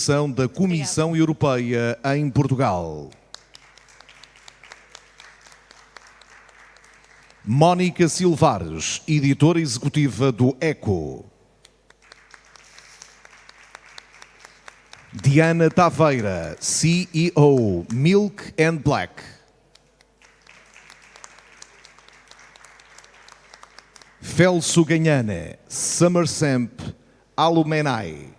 Comunicação da Comissão Europeia em Portugal. Mónica Silvares, editora executiva do ECO. Diana Taveira, CEO, Milk and Black. Felso Ganhane, Summersamp, Alumenai.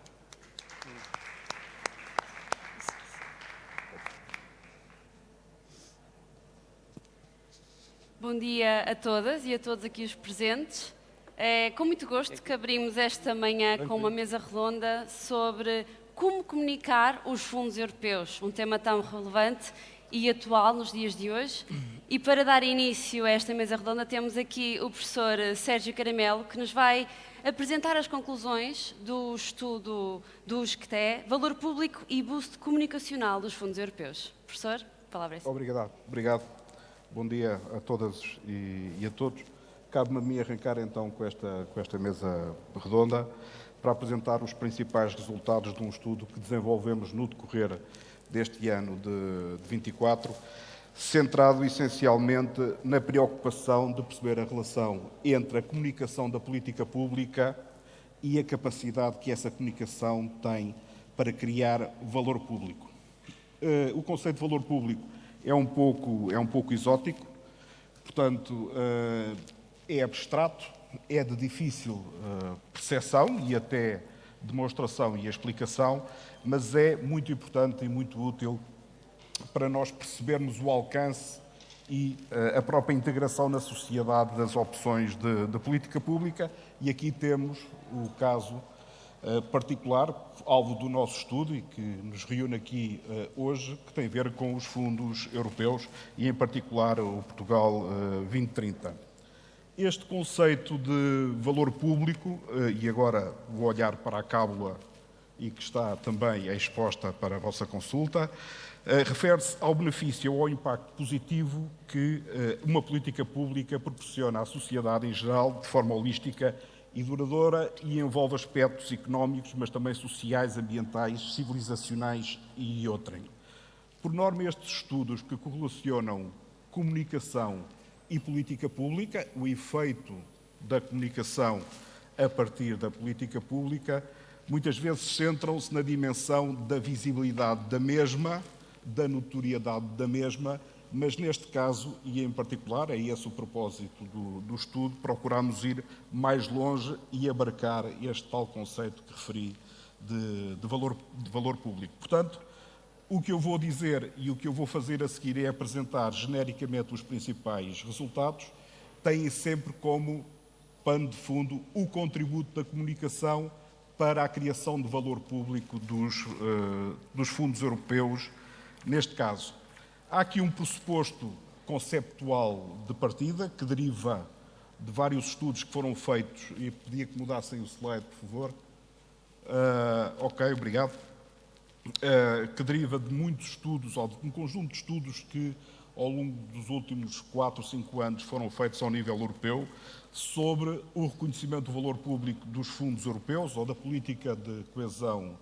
Bom dia a todas e a todos aqui os presentes. É com muito gosto que abrimos esta manhã com uma mesa redonda sobre como comunicar os fundos europeus, um tema tão relevante e atual nos dias de hoje. E para dar início a esta mesa redonda temos aqui o professor Sérgio Caramelo, que nos vai apresentar as conclusões do estudo do SCTE, Valor Público e Boost Comunicacional dos Fundos Europeus. Professor, a palavra é sua. Obrigado. Bom dia a todas e a todos. Cabe-me a mim arrancar então com esta mesa redonda para apresentar os principais resultados de um estudo que desenvolvemos no decorrer deste ano de 24, centrado essencialmente na preocupação de perceber a relação entre a comunicação da política pública e a capacidade que essa comunicação tem para criar valor público. O conceito de valor público é um pouco exótico, portanto, é abstrato, é de difícil percepção e até demonstração e explicação, mas é muito importante e muito útil para nós percebermos o alcance e a própria integração na sociedade das opções de política pública. E aqui temos o caso particular, alvo do nosso estudo e que nos reúne aqui hoje, que tem a ver com os fundos europeus e, em particular, o Portugal 2030. Este conceito de valor público, e agora vou olhar para a cábula e que está também exposta para a vossa consulta, refere-se ao benefício ou ao impacto positivo que uma política pública proporciona à sociedade em geral, de forma holística e duradoura, e envolve aspectos económicos, mas também sociais, ambientais, civilizacionais e outrem. Por norma, estes estudos que correlacionam comunicação e política pública, o efeito da comunicação a partir da política pública, muitas vezes centram-se na dimensão da visibilidade da mesma, da notoriedade da mesma, mas neste caso, e em particular, é esse o propósito do estudo, procuramos ir mais longe e abarcar este tal conceito que referi de valor público. Portanto, o que eu vou dizer e o que eu vou fazer a seguir é apresentar genericamente os principais resultados, têm sempre como pano de fundo o contributo da comunicação para a criação de valor público dos fundos europeus, neste caso. Há aqui um pressuposto conceptual de partida que deriva de vários estudos que foram feitos, e pedia que mudassem o slide, por favor. Ok, obrigado. Que deriva de muitos estudos, ou de um conjunto de estudos que, ao longo dos últimos 4 ou 5 anos, foram feitos ao nível europeu, sobre o reconhecimento do valor público dos fundos europeus, ou da política de coesão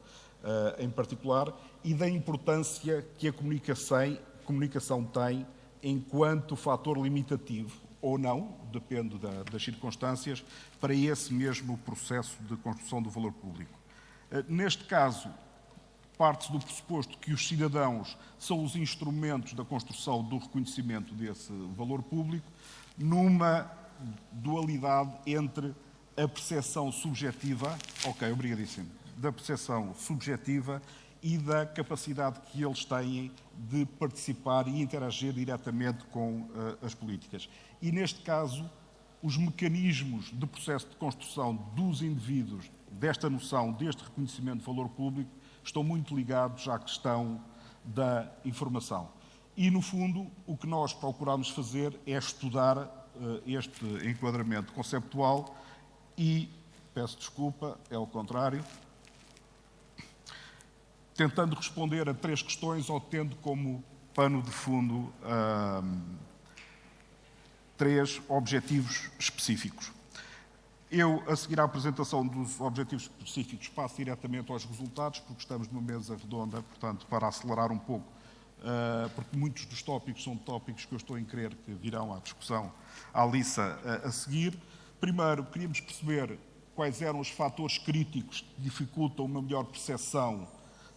em particular, e da importância que a comunicação tem enquanto fator limitativo, ou não, depende das circunstâncias, para esse mesmo processo de construção do valor público. Neste caso, parte-se do pressuposto que os cidadãos são os instrumentos da construção do reconhecimento desse valor público, numa dualidade entre a percepção subjetiva, da percepção subjetiva e da capacidade que eles têm de participar e interagir diretamente com as políticas. E, neste caso, os mecanismos de processo de construção dos indivíduos, desta noção, deste reconhecimento de valor público, estão muito ligados à questão da informação. E, no fundo, o que nós procuramos fazer é estudar este enquadramento conceptual e, peço desculpa, é o contrário, tentando responder a 3 questões ou tendo como pano de fundo 3 objetivos específicos. Eu, a seguir à apresentação dos objetivos específicos, passo diretamente aos resultados, porque estamos numa mesa redonda, portanto, para acelerar um pouco, porque muitos dos tópicos são tópicos que eu estou em crer que virão à discussão à Alissa a seguir. Primeiro, queríamos perceber quais eram os fatores críticos que dificultam uma melhor percepção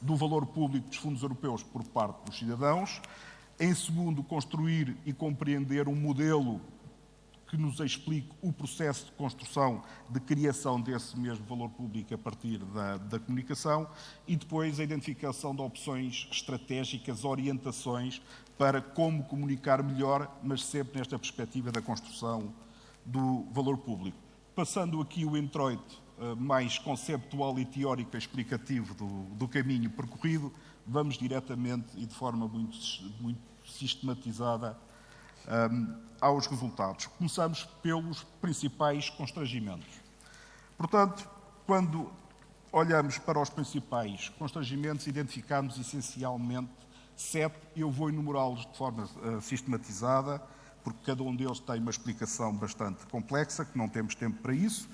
do valor público dos fundos europeus por parte dos cidadãos. Em segundo, construir e compreender um modelo que nos explique o processo de construção, de criação desse mesmo valor público a partir da comunicação, e depois a identificação de opções estratégicas, orientações para como comunicar melhor, mas sempre nesta perspectiva da construção do valor público. Passando aqui o introito mais conceptual e teórico explicativo do caminho percorrido, vamos diretamente e de forma muito sistematizada aos resultados. Começamos pelos principais constrangimentos. Portanto, quando olhamos para os principais constrangimentos, identificamos essencialmente 7, eu vou enumerá-los de forma sistematizada, porque cada um deles tem uma explicação bastante complexa, que não temos tempo para isso.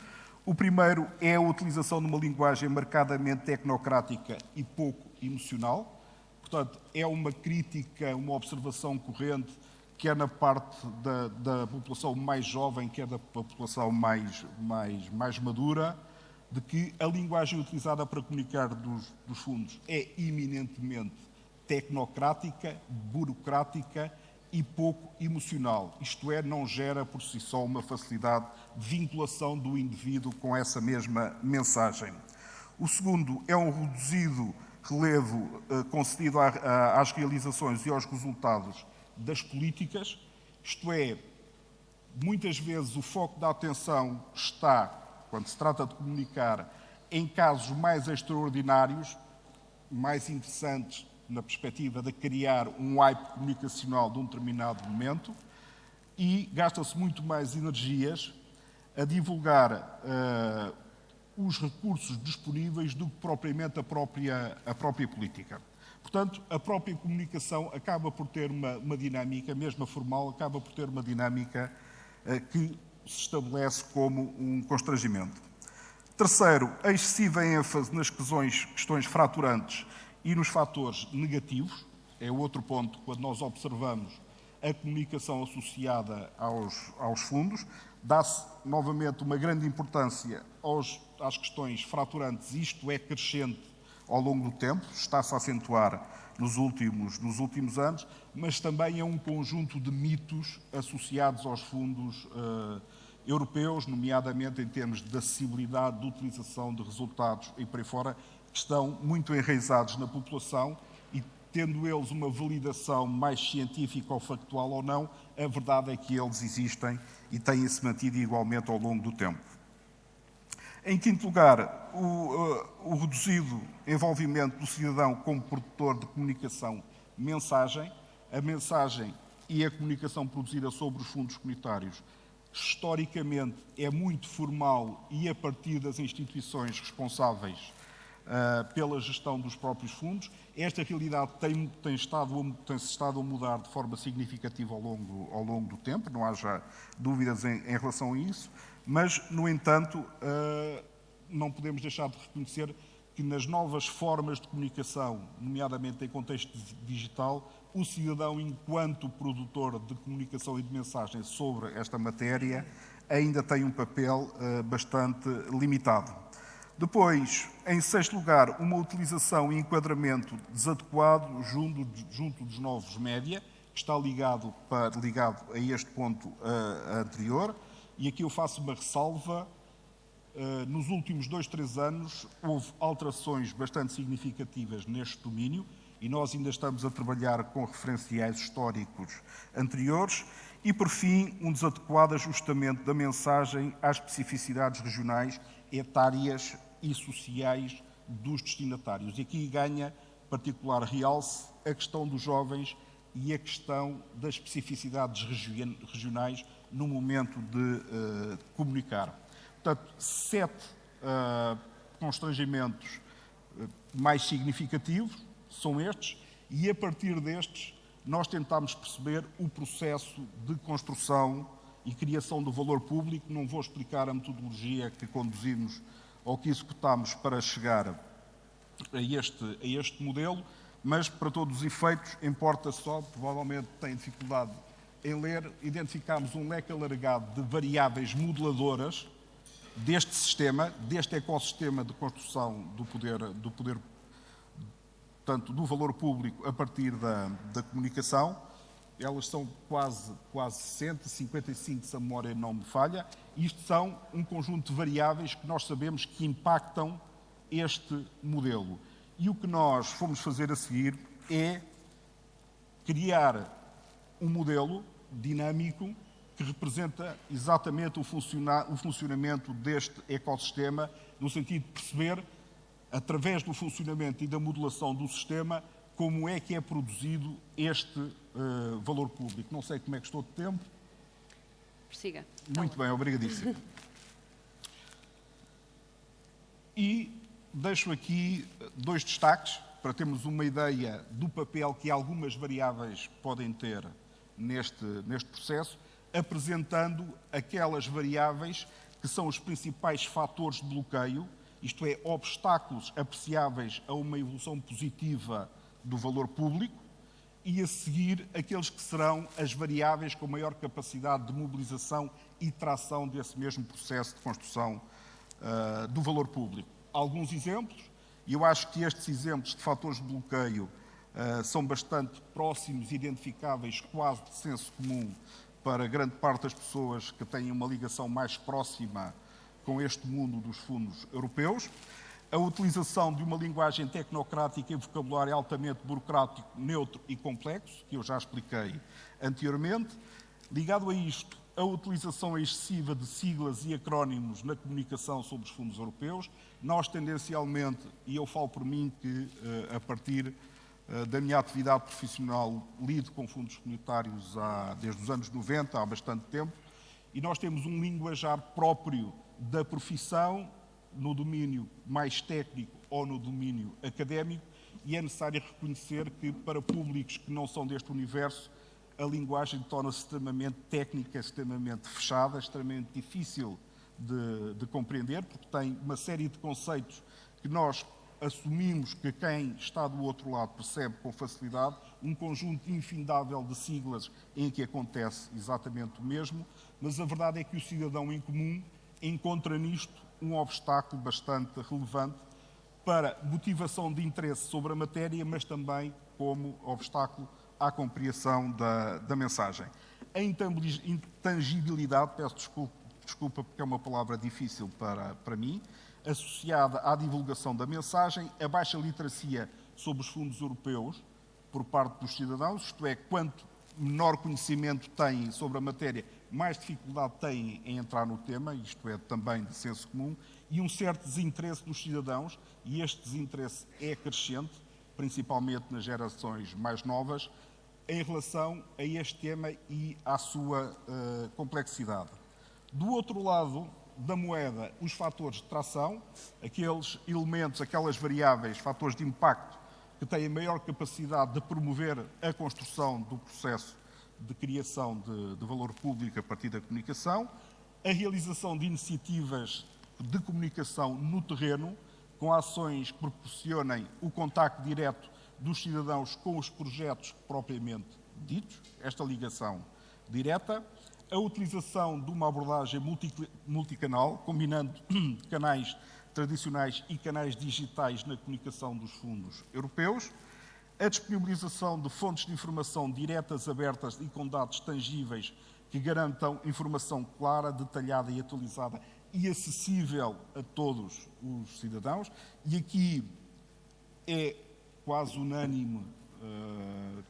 O primeiro é a utilização de uma linguagem marcadamente tecnocrática e pouco emocional. Portanto, é uma crítica, uma observação corrente, quer na parte da população mais jovem, quer da população mais madura, de que a linguagem utilizada para comunicar dos fundos é eminentemente tecnocrática, burocrática e pouco emocional. Isto é, não gera por si só uma facilidade de vinculação do indivíduo com essa mesma mensagem. O segundo é um reduzido relevo concedido às realizações e aos resultados das políticas, isto é, muitas vezes o foco da atenção está, quando se trata de comunicar, em casos mais extraordinários, mais interessantes na perspectiva de criar um hype comunicacional de um determinado momento, e gasta-se muito mais energias a divulgar os recursos disponíveis do que propriamente a própria política. Portanto, a própria comunicação acaba por ter uma dinâmica, mesmo a formal, acaba por ter uma dinâmica que se estabelece como um constrangimento. Terceiro, a excessiva ênfase nas questões fraturantes e nos fatores negativos. É outro ponto, quando nós observamos a comunicação associada aos fundos, dá-se novamente uma grande importância às questões fraturantes, isto é crescente ao longo do tempo, está-se a acentuar nos últimos anos, mas também é um conjunto de mitos associados aos fundos europeus, nomeadamente em termos de acessibilidade, de utilização de resultados e por aí fora, que estão muito enraizados na população e, tendo eles uma validação mais científica ou factual ou não, a verdade é que eles existem e têm-se mantido igualmente ao longo do tempo. Em quinto lugar, o reduzido envolvimento do cidadão como produtor de comunicação mensagem. A mensagem e a comunicação produzida sobre os fundos comunitários, historicamente, é muito formal e a partir das instituições responsáveis pela gestão dos próprios fundos. Esta realidade tem-se estado a mudar de forma significativa ao longo do tempo, não haja dúvidas em relação a isso. Mas, no entanto, não podemos deixar de reconhecer que nas novas formas de comunicação, nomeadamente em contexto digital, o cidadão, enquanto produtor de comunicação e de mensagens sobre esta matéria, ainda tem um papel bastante limitado. Depois, em sexto lugar, uma utilização e enquadramento desadequado junto dos novos média, que está ligado a este ponto anterior. E aqui eu faço uma ressalva. Nos últimos 2-3 anos houve alterações bastante significativas neste domínio e nós ainda estamos a trabalhar com referenciais históricos anteriores e, por fim, um desadequado ajustamento da mensagem às especificidades regionais, etárias e sociais dos destinatários. E aqui ganha particular realce a questão dos jovens e a questão das especificidades regionais no momento de comunicar. Portanto, 7 constrangimentos mais significativos são estes, e a partir destes nós tentámos perceber o processo de construção e criação do valor público. Não vou explicar a metodologia que conduzimos ou que executámos para chegar a este modelo, mas para todos os efeitos importa só, provavelmente tem dificuldade em ler, identificámos um leque alargado de variáveis modeladoras deste sistema, deste ecossistema de construção do poder, portanto, do valor público a partir da comunicação. Elas são quase 60, 55, se a memória não me falha. Isto são um conjunto de variáveis que nós sabemos que impactam este modelo. E o que nós fomos fazer a seguir é criar um modelo dinâmico que representa exatamente o funcionamento deste ecossistema, no sentido de perceber, através do funcionamento e da modelação do sistema, como é que é produzido este valor público. Não sei como é que estou de tempo. Prossiga. Muito bem, obrigadíssimo. E deixo aqui 2 destaques, para termos uma ideia do papel que algumas variáveis podem ter neste processo, apresentando aquelas variáveis que são os principais fatores de bloqueio, isto é, obstáculos apreciáveis a uma evolução positiva do valor público, e a seguir aqueles que serão as variáveis com maior capacidade de mobilização e tração desse mesmo processo de construção do valor público. Alguns exemplos, e eu acho que estes exemplos de fatores de bloqueio são bastante próximos e identificáveis, quase de senso comum, para grande parte das pessoas que têm uma ligação mais próxima com este mundo dos fundos europeus. A utilização de uma linguagem tecnocrática e vocabulário altamente burocrático, neutro e complexo, que eu já expliquei anteriormente. Ligado a isto, a utilização excessiva de siglas e acrónimos na comunicação sobre os fundos europeus. Nós, tendencialmente, e eu falo por mim que, a partir da minha atividade profissional, lido com fundos comunitários desde os anos 90, há bastante tempo, e nós temos um linguajar próprio da profissão, no domínio mais técnico ou no domínio académico, e é necessário reconhecer que, para públicos que não são deste universo, a linguagem torna-se extremamente técnica, extremamente fechada, extremamente difícil de compreender, porque tem uma série de conceitos que nós assumimos que quem está do outro lado percebe com facilidade, um conjunto infindável de siglas em que acontece exatamente o mesmo, mas a verdade é que o cidadão em comum encontra nisto um obstáculo bastante relevante para motivação de interesse sobre a matéria, mas também como obstáculo à compreensão da mensagem. A intangibilidade, peço desculpa porque é uma palavra difícil para mim, associada à divulgação da mensagem, a baixa literacia sobre os fundos europeus por parte dos cidadãos, isto é, quanto menor conhecimento têm sobre a matéria, mais dificuldade têm em entrar no tema, isto é também de senso comum, e um certo desinteresse dos cidadãos, e este desinteresse é crescente, principalmente nas gerações mais novas, em relação a este tema e à sua complexidade. Do outro lado da moeda, os fatores de tração, aqueles elementos, aquelas variáveis, fatores de impacto, que têm maior capacidade de promover a construção do processo de criação de valor público a partir da comunicação, a realização de iniciativas de comunicação no terreno, com ações que proporcionem o contacto direto dos cidadãos com os projetos propriamente ditos, esta ligação direta, a utilização de uma abordagem multicanal, combinando canais tradicionais e canais digitais na comunicação dos fundos europeus, a disponibilização de fontes de informação diretas, abertas e com dados tangíveis que garantam informação clara, detalhada e atualizada e acessível a todos os cidadãos. E aqui é quase unânime,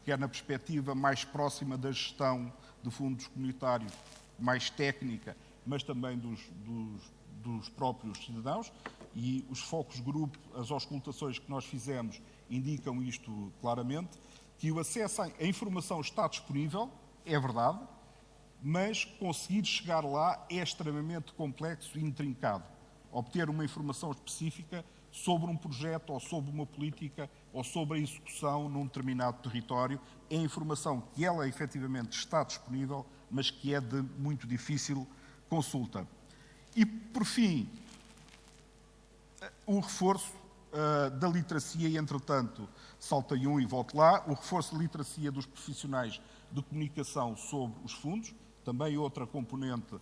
quer na perspectiva mais próxima da gestão de fundos comunitários, mais técnica, mas também dos próprios cidadãos, e os focus group, as auscultações que nós fizemos, indicam isto claramente, que o acesso à informação está disponível, é verdade, mas conseguir chegar lá é extremamente complexo e intrincado. Obter uma informação específica sobre um projeto ou sobre uma política ou sobre a execução num determinado território. É informação que ela efetivamente está disponível, mas que é de muito difícil consulta. E, por fim, o reforço da literacia, e entretanto saltei e volto lá, o reforço da literacia dos profissionais de comunicação sobre os fundos, também outra componente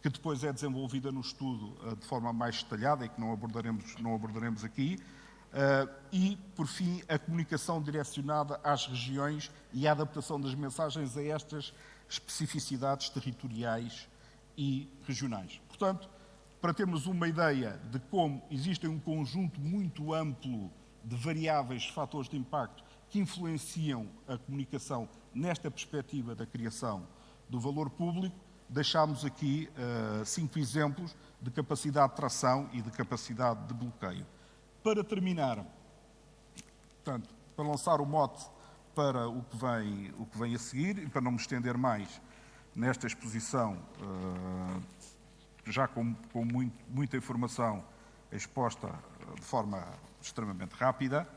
que depois é desenvolvida no estudo de forma mais detalhada e que não abordaremos aqui. E, por fim, a comunicação direcionada às regiões e a adaptação das mensagens a estas especificidades territoriais e regionais. Portanto, para termos uma ideia de como existe um conjunto muito amplo de variáveis, fatores de impacto que influenciam a comunicação nesta perspectiva da criação do valor público, deixámos aqui 5 exemplos de capacidade de tração e de capacidade de bloqueio. Para terminar, portanto, para lançar o mote para o que vem a seguir e para não me estender mais nesta exposição, já com muita informação exposta de forma extremamente rápida,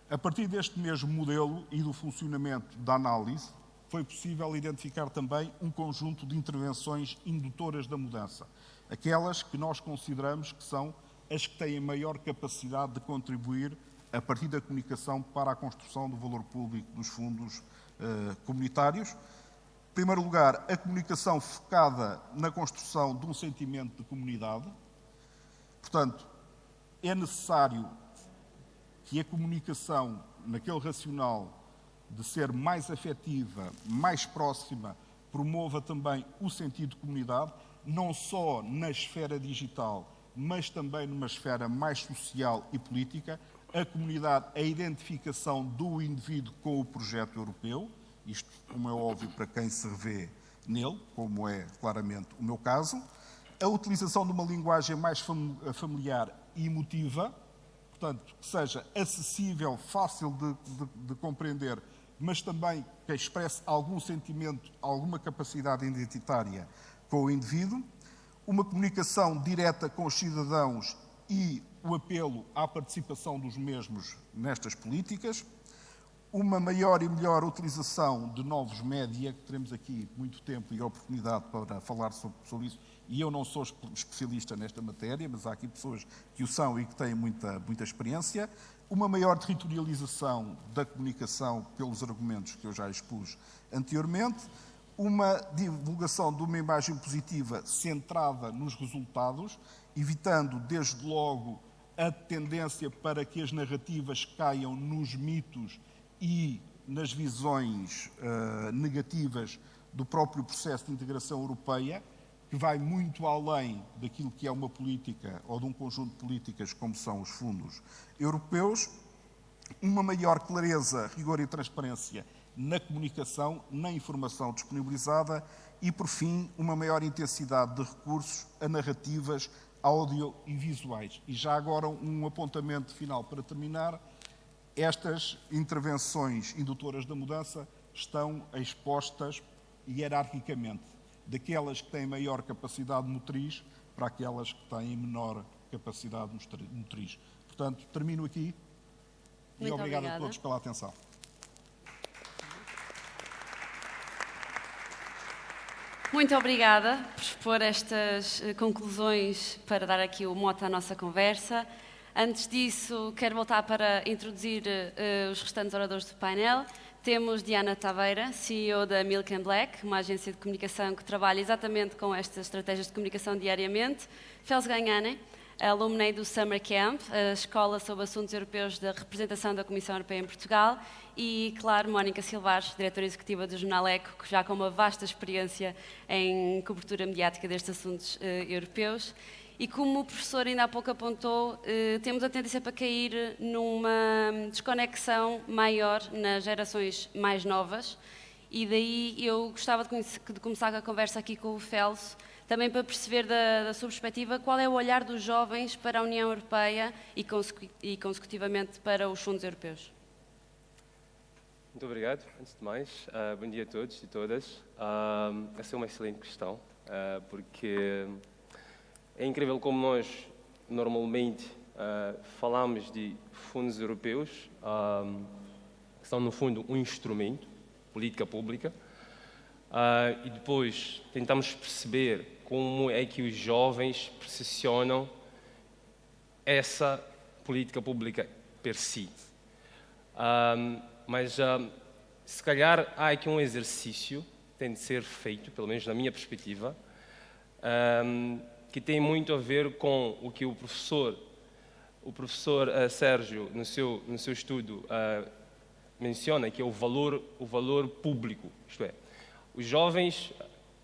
a partir deste mesmo modelo e do funcionamento da análise, foi possível identificar também um conjunto de intervenções indutoras da mudança, aquelas que nós consideramos que são as que têm maior capacidade de contribuir, a partir da comunicação, para a construção do valor público dos fundos comunitários. Em primeiro lugar, a comunicação focada na construção de um sentimento de comunidade. Portanto, é necessário que a comunicação, naquele racional de ser mais afetiva, mais próxima, promova também o sentido de comunidade, não só na esfera digital, mas também numa esfera mais social e política. A comunidade, a identificação do indivíduo com o projeto europeu, isto, como é óbvio, para quem se revê nele, como é claramente o meu caso. A utilização de uma linguagem mais familiar e emotiva, portanto, que seja acessível, fácil de compreender, mas também que expresse algum sentimento, alguma capacidade identitária com o indivíduo. Uma comunicação direta com os cidadãos e o apelo à participação dos mesmos nestas políticas. Uma maior e melhor utilização de novos média, que teremos aqui muito tempo e oportunidade para falar sobre isso, e eu não sou especialista nesta matéria, mas há aqui pessoas que o são e que têm muita experiência. Uma maior territorialização da comunicação pelos argumentos que eu já expus anteriormente. Uma divulgação de uma imagem positiva centrada nos resultados, evitando desde logo a tendência para que as narrativas caiam nos mitos e nas visões negativas do próprio processo de integração europeia, que vai muito além daquilo que é uma política ou de um conjunto de políticas como são os fundos europeus. Uma maior clareza, rigor e transparência na comunicação, na informação disponibilizada e, por fim, uma maior intensidade de recursos a narrativas áudio e visuais. E já agora um apontamento final para terminar. Estas intervenções indutoras da mudança estão expostas hierarquicamente, daquelas que têm maior capacidade motriz para aquelas que têm menor capacidade motriz. Portanto, termino aqui e obrigado a todos pela atenção. Muito obrigada por expor estas conclusões para dar aqui o mote à nossa conversa. Antes disso, quero voltar para introduzir os restantes oradores do painel. Temos Diana Taveira, CEO da Milk and Black, uma agência de comunicação que trabalha exatamente com estas estratégias de comunicação diariamente. Fels Ganhane, alumni do Summer Camp, a Escola sobre Assuntos Europeus da Representação da Comissão Europeia em Portugal. E, claro, Mónica Silvares, diretora executiva do Jornal Eco, que já com uma vasta experiência em cobertura mediática destes assuntos europeus. E como o professor ainda há pouco apontou, temos a tendência para cair numa desconexão maior nas gerações mais novas, e daí eu gostava de começar a conversa aqui com o Fels, também para perceber da sua perspectiva qual é o olhar dos jovens para a União Europeia e consecutivamente para os fundos europeus. Muito obrigado, antes de mais. Bom dia a todos e todas. Essa é uma excelente questão, porque é incrível como nós, normalmente, falamos de fundos europeus, que são, no fundo, um instrumento, política pública, e depois tentamos perceber como é que os jovens percepcionam essa política pública per si. Mas, se calhar, há aqui um exercício que tem de ser feito, pelo menos na minha perspectiva, que tem muito a ver com o que o professor Sérgio, no seu estudo, menciona, que é o valor público. Isto é, os jovens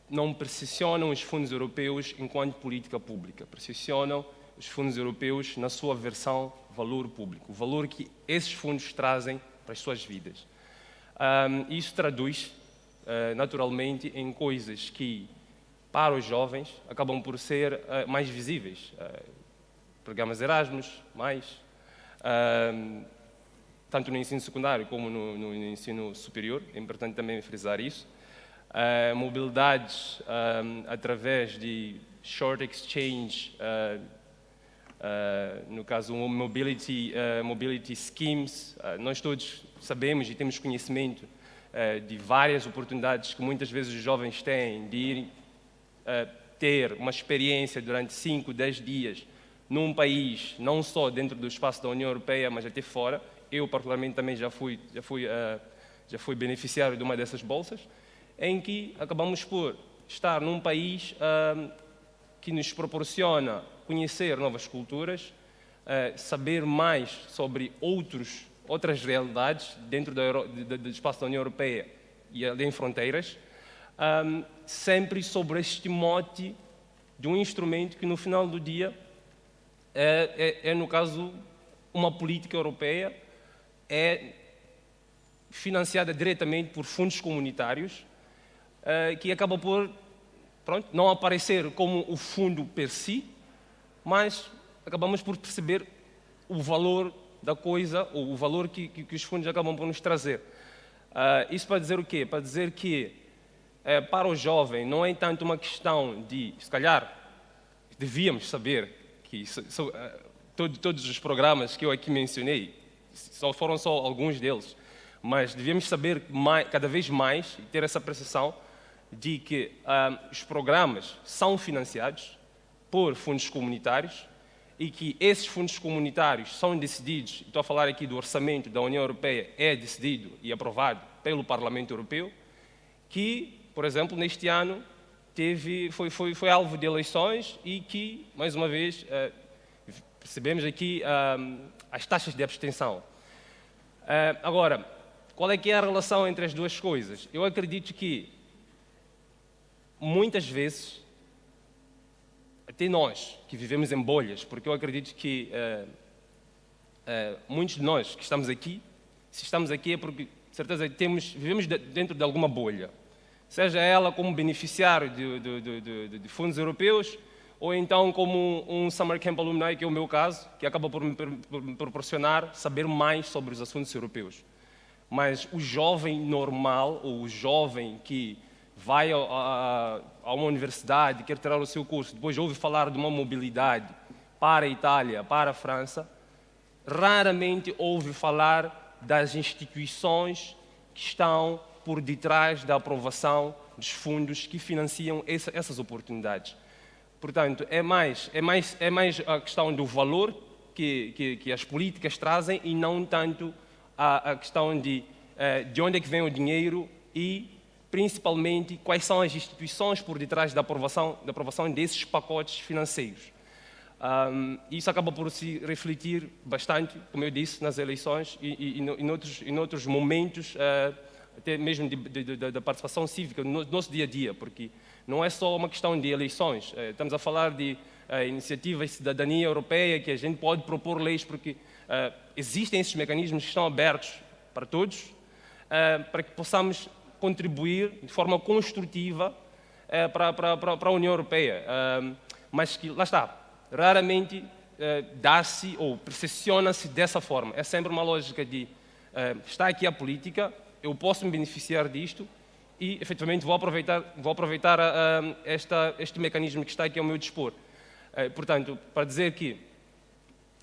não percepcionam os fundos europeus enquanto política pública, percepcionam os fundos europeus na sua versão valor público, o valor que esses fundos trazem para as suas vidas. Isso traduz, naturalmente, em coisas que, para os jovens, acabam por ser mais visíveis. Programas Erasmus, tanto no ensino secundário como no ensino superior, é importante também frisar isso. Mobilidades através de short exchange, no caso, mobility schemes. Nós todos sabemos e temos conhecimento de várias oportunidades que muitas vezes os jovens têm de ir ter uma experiência durante 5, 10 dias num país, não só dentro do espaço da União Europeia, mas até fora. Eu, particularmente, também já fui beneficiário de uma dessas bolsas, em que acabamos por estar num país que nos proporciona conhecer novas culturas, saber mais sobre outras realidades dentro do espaço da União Europeia e além fronteiras, sempre sobre este mote de um instrumento que, no final do dia, no caso, uma política europeia, é financiada diretamente por fundos comunitários, que acaba por não aparecer como o fundo per si, mas acabamos por perceber o valor da coisa, ou o valor que os fundos acabam por nos trazer. Isso para dizer o quê? Para dizer que, para o jovem, não é tanto uma questão de, se calhar, devíamos saber que todos os programas que eu aqui mencionei, foram só alguns deles, mas devíamos saber cada vez mais e ter essa percepção de que os programas são financiados por fundos comunitários e que esses fundos comunitários são decididos, estou a falar aqui do orçamento da União Europeia, é decidido e aprovado pelo Parlamento Europeu, que, por exemplo, neste ano foi alvo de eleições e que, mais uma vez, percebemos aqui as taxas de abstenção. Agora, qual é que é a relação entre as duas coisas? Eu acredito que, muitas vezes, até nós, que vivemos em bolhas, porque eu acredito que muitos de nós que estamos aqui, se estamos aqui é porque, de certeza, vivemos dentro de alguma bolha, seja ela como beneficiário de fundos europeus, ou então como um Summer Camp Alumni, que é o meu caso, que acaba por me proporcionar saber mais sobre os assuntos europeus. Mas o jovem normal, ou o jovem que vai a uma universidade, quer tirar o seu curso, depois ouve falar de uma mobilidade para a Itália, para a França, raramente ouve falar das instituições que estão por detrás da aprovação dos fundos que financiam essas oportunidades. Portanto, é mais a questão do valor que as políticas trazem e não tanto a questão de onde é que vem o dinheiro e, principalmente, quais são as instituições por detrás da aprovação desses pacotes financeiros. Isso acaba por se refletir bastante, como eu disse, nas eleições e em outros momentos, até mesmo da participação cívica no nosso dia a dia, porque não é só uma questão de eleições, estamos a falar de iniciativas de cidadania europeia, que a gente pode propor leis, porque existem esses mecanismos que estão abertos para todos, para que possamos contribuir de forma construtiva para a União Europeia. Mas que, lá está, raramente dá-se ou percepciona-se dessa forma. É sempre uma lógica de está aqui a política, eu posso me beneficiar disto e, efetivamente, vou aproveitar este mecanismo que está aqui ao meu dispor. Portanto, para dizer que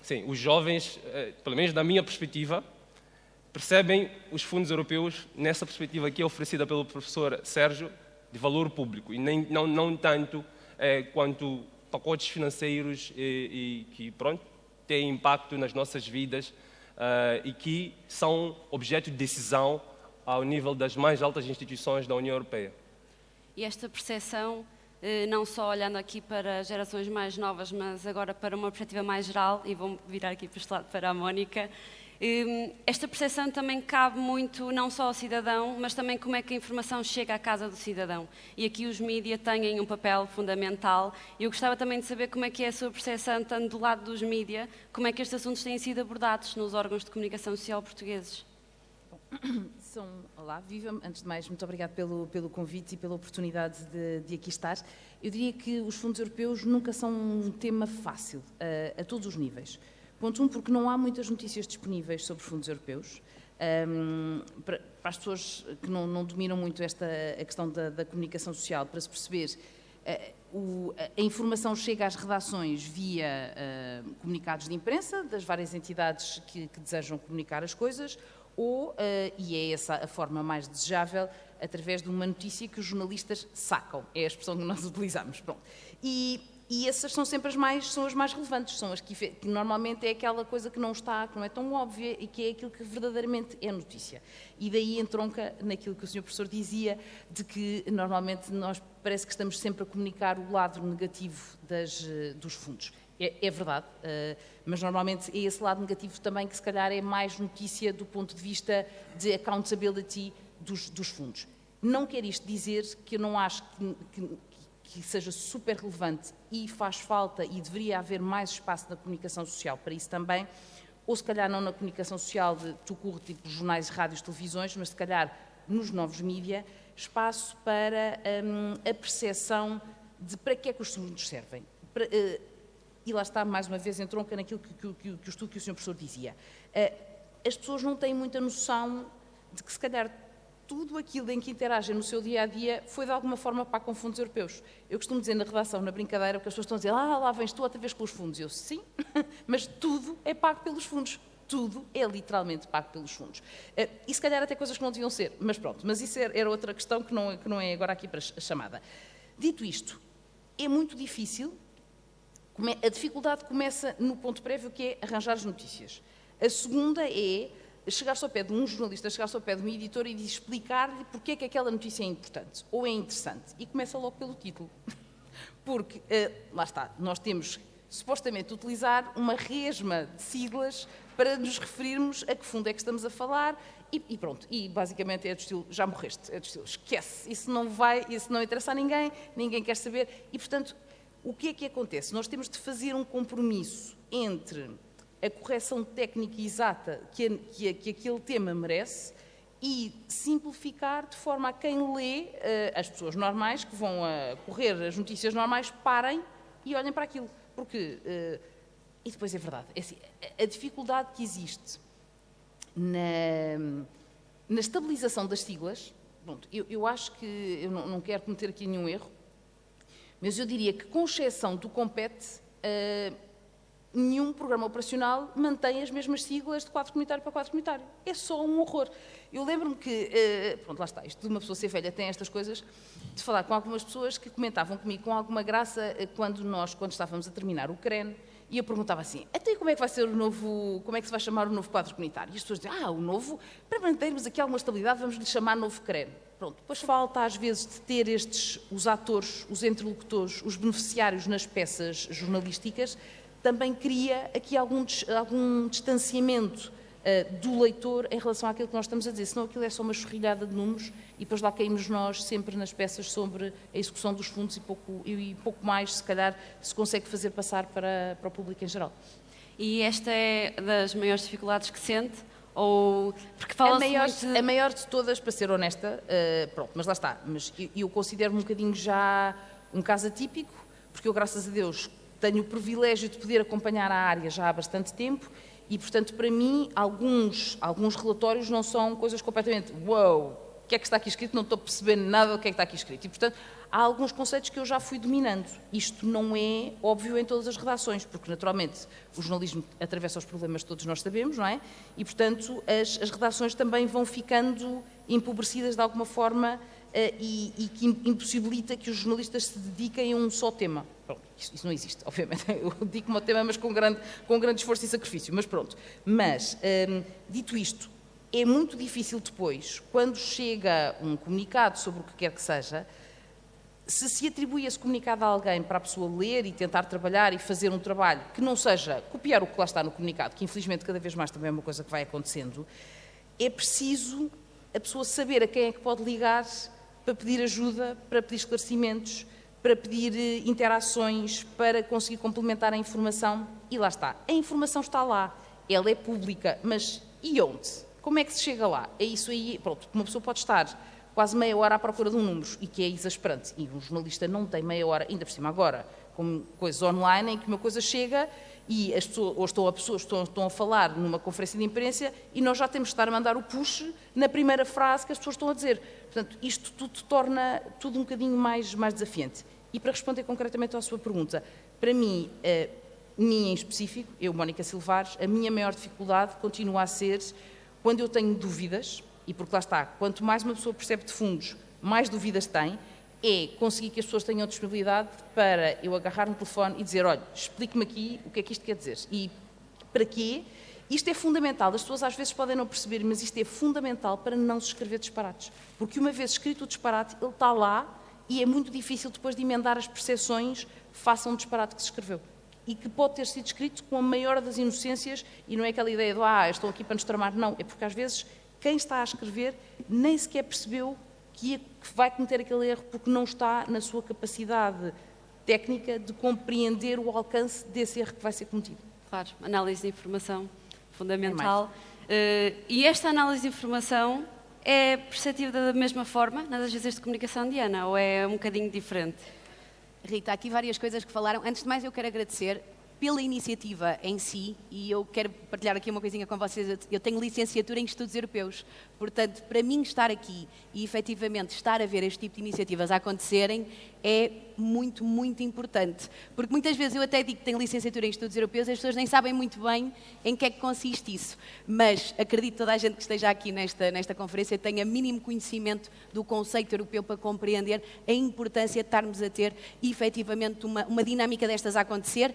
sim, os jovens, pelo menos da minha perspectiva, percebem os fundos europeus nessa perspectiva que é oferecida pelo professor Sérgio, de valor público, e não tanto quanto pacotes financeiros e que, pronto, têm impacto nas nossas vidas e que são objeto de decisão ao nível das mais altas instituições da União Europeia. E esta percepção, não só olhando aqui para gerações mais novas, mas agora para uma perspectiva mais geral, e vou virar aqui para este lado para a Mónica, esta percepção também cabe muito não só ao cidadão, mas também como é que a informação chega à casa do cidadão. E aqui os mídias têm um papel fundamental. E eu gostava também de saber como é que é a sua percepção, tanto do lado dos mídias, como é que estes assuntos têm sido abordados nos órgãos de comunicação social portugueses. Olá, viva. Antes de mais, muito obrigada pelo convite e pela oportunidade de aqui estar. Eu diria que os fundos europeus nunca são um tema fácil, a todos os níveis. Ponto 1, porque não há muitas notícias disponíveis sobre fundos europeus. Para as pessoas que não dominam muito a questão da comunicação social, para se perceber, a informação chega às redações via comunicados de imprensa das várias entidades que desejam comunicar as coisas, ou, e é essa a forma mais desejável, através de uma notícia que os jornalistas sacam. É a expressão que nós utilizamos. Pronto. E essas são sempre as mais relevantes, são as que normalmente é aquela coisa que não é tão óbvia e que é aquilo que verdadeiramente é notícia. E daí entronca naquilo que o Sr. Professor dizia, de que normalmente nós parece que estamos sempre a comunicar o lado negativo dos fundos. É verdade, mas normalmente é esse lado negativo também que se calhar é mais notícia do ponto de vista de accountability dos fundos. Não quer isto dizer que eu não acho que seja super relevante e faz falta e deveria haver mais espaço na comunicação social para isso também, ou se calhar não na comunicação social de tudo tipo jornais, rádios, televisões, mas se calhar nos novos mídia, espaço para a percepção de para que é que os fundos servem. E lá está, mais uma vez, entronca naquilo que o estudo que o Sr. Professor dizia. As pessoas não têm muita noção de que, se calhar, tudo aquilo em que interagem no seu dia-a-dia foi, de alguma forma, pago com fundos europeus. Eu costumo dizer na redação, na brincadeira, porque as pessoas estão a dizer lá vens tu outra vez com os fundos. Eu, sim, mas tudo é pago pelos fundos. Tudo é literalmente pago pelos fundos. E, se calhar, até coisas que não deviam ser. Mas pronto, mas isso era outra questão que não é agora aqui para a chamada. Dito isto, é muito difícil. A dificuldade começa no ponto prévio, que é arranjar as notícias. A segunda é chegar-se ao pé de um jornalista, chegar-se ao pé de um editor e explicar-lhe porque é que aquela notícia é importante ou é interessante. E começa logo pelo título. Porque, lá está, nós temos supostamente utilizar uma resma de siglas para nos referirmos a que fundo é que estamos a falar e pronto. E basicamente é do estilo, já morreste, é do estilo, esquece, isso não interessa a ninguém quer saber. E, portanto, o que é que acontece? Nós temos de fazer um compromisso entre a correção técnica exata que aquele tema merece e simplificar de forma a quem lê, as pessoas normais que vão a correr as notícias normais, parem e olhem para aquilo. Porque, e depois é verdade, é assim, a dificuldade que existe na estabilização das siglas, pronto, eu acho que, eu não quero cometer aqui nenhum erro, mas eu diria que, com exceção do Compete, nenhum programa operacional mantém as mesmas siglas de quadro comunitário para quadro comunitário. É só um horror. Eu lembro-me que, pronto, lá está, isto de uma pessoa ser velha tem estas coisas, de falar com algumas pessoas que comentavam comigo com alguma graça quando estávamos a terminar o CREN, e eu perguntava assim, até como é que vai ser como é que se vai chamar o novo quadro comunitário? E as pessoas diziam, o novo, para mantermos aqui alguma estabilidade, vamos lhe chamar novo CREN. Pronto, depois falta às vezes de ter os atores, os interlocutores, os beneficiários nas peças jornalísticas, também cria aqui algum distanciamento do leitor em relação àquilo que nós estamos a dizer, senão aquilo é só uma chorrilhada de números e depois lá caímos nós sempre nas peças sobre a execução dos fundos e pouco mais, se calhar, se consegue fazer passar para o público em geral. E esta é das maiores dificuldades que sente? Ou porque fala-se a maior de todas, para ser honesta, pronto, mas lá está, mas eu considero um bocadinho já um caso atípico, porque eu, graças a Deus, tenho o privilégio de poder acompanhar a área já há bastante tempo e, portanto, para mim, alguns relatórios não são coisas completamente, o que é que está aqui escrito, não estou percebendo nada do que é que está aqui escrito. E, portanto, há alguns conceitos que eu já fui dominando. Isto não é óbvio em todas as redações, porque naturalmente o jornalismo atravessa os problemas que todos nós sabemos, não é? E, portanto, as redações também vão ficando empobrecidas de alguma forma e que impossibilita que os jornalistas se dediquem a um só tema. Pronto, isso não existe, obviamente. Eu dedico-me ao tema, mas com grande esforço e sacrifício. Mas pronto. Mas, dito isto, é muito difícil depois, quando chega um comunicado sobre o que quer que seja, se atribui esse comunicado a alguém para a pessoa ler e tentar trabalhar e fazer um trabalho que não seja copiar o que lá está no comunicado, que infelizmente cada vez mais também é uma coisa que vai acontecendo, é preciso a pessoa saber a quem é que pode ligar para pedir ajuda, para pedir esclarecimentos, para pedir interações, para conseguir complementar a informação. E lá está. A informação está lá. Ela é pública. Mas e onde? Como é que se chega lá? É isso aí. Pronto, uma pessoa pode estar quase meia hora à procura de um número e que é exasperante. E um jornalista não tem meia hora, ainda por cima agora, com coisas online em que uma coisa chega e as pessoas estão a falar numa conferência de imprensa e nós já temos de estar a mandar o push na primeira frase que as pessoas estão a dizer. Portanto, isto tudo torna tudo um bocadinho mais desafiante. E para responder concretamente à sua pergunta, para mim, minha em específico, eu, Mónica Silvares, a minha maior dificuldade continua a ser quando eu tenho dúvidas, e porque lá está, quanto mais uma pessoa percebe de fundos, mais dúvidas tem, é conseguir que as pessoas tenham disponibilidade para eu agarrar no telefone e dizer, olha, explique-me aqui o que é que isto quer dizer. E para quê? Isto é fundamental. As pessoas às vezes podem não perceber, mas isto é fundamental para não se escrever disparates. Porque uma vez escrito o disparate, ele está lá e é muito difícil depois de emendar as percepções face a um disparate que se escreveu. E que pode ter sido escrito com a maior das inocências e não é aquela ideia de, estão aqui para nos tramar. Não, é porque às vezes quem está a escrever nem sequer percebeu que vai cometer aquele erro porque não está na sua capacidade técnica de compreender o alcance desse erro que vai ser cometido. Claro, análise de informação, fundamental. E esta análise de informação é perceptível da mesma forma nas agências de comunicação, Diana, ou é um bocadinho diferente? Rita, há aqui várias coisas que falaram. Antes de mais, eu quero agradecer pela iniciativa em si e eu quero partilhar aqui uma coisinha com vocês. Eu tenho licenciatura em Estudos Europeus, portanto, para mim estar aqui e efetivamente estar a ver este tipo de iniciativas a acontecerem é muito, muito importante. Porque muitas vezes eu até digo que tenho licenciatura em Estudos Europeus e as pessoas nem sabem muito bem em que é que consiste isso. Mas acredito que toda a gente que esteja aqui nesta conferência tenha mínimo conhecimento do conceito europeu para compreender a importância de estarmos a ter efetivamente uma dinâmica destas a acontecer,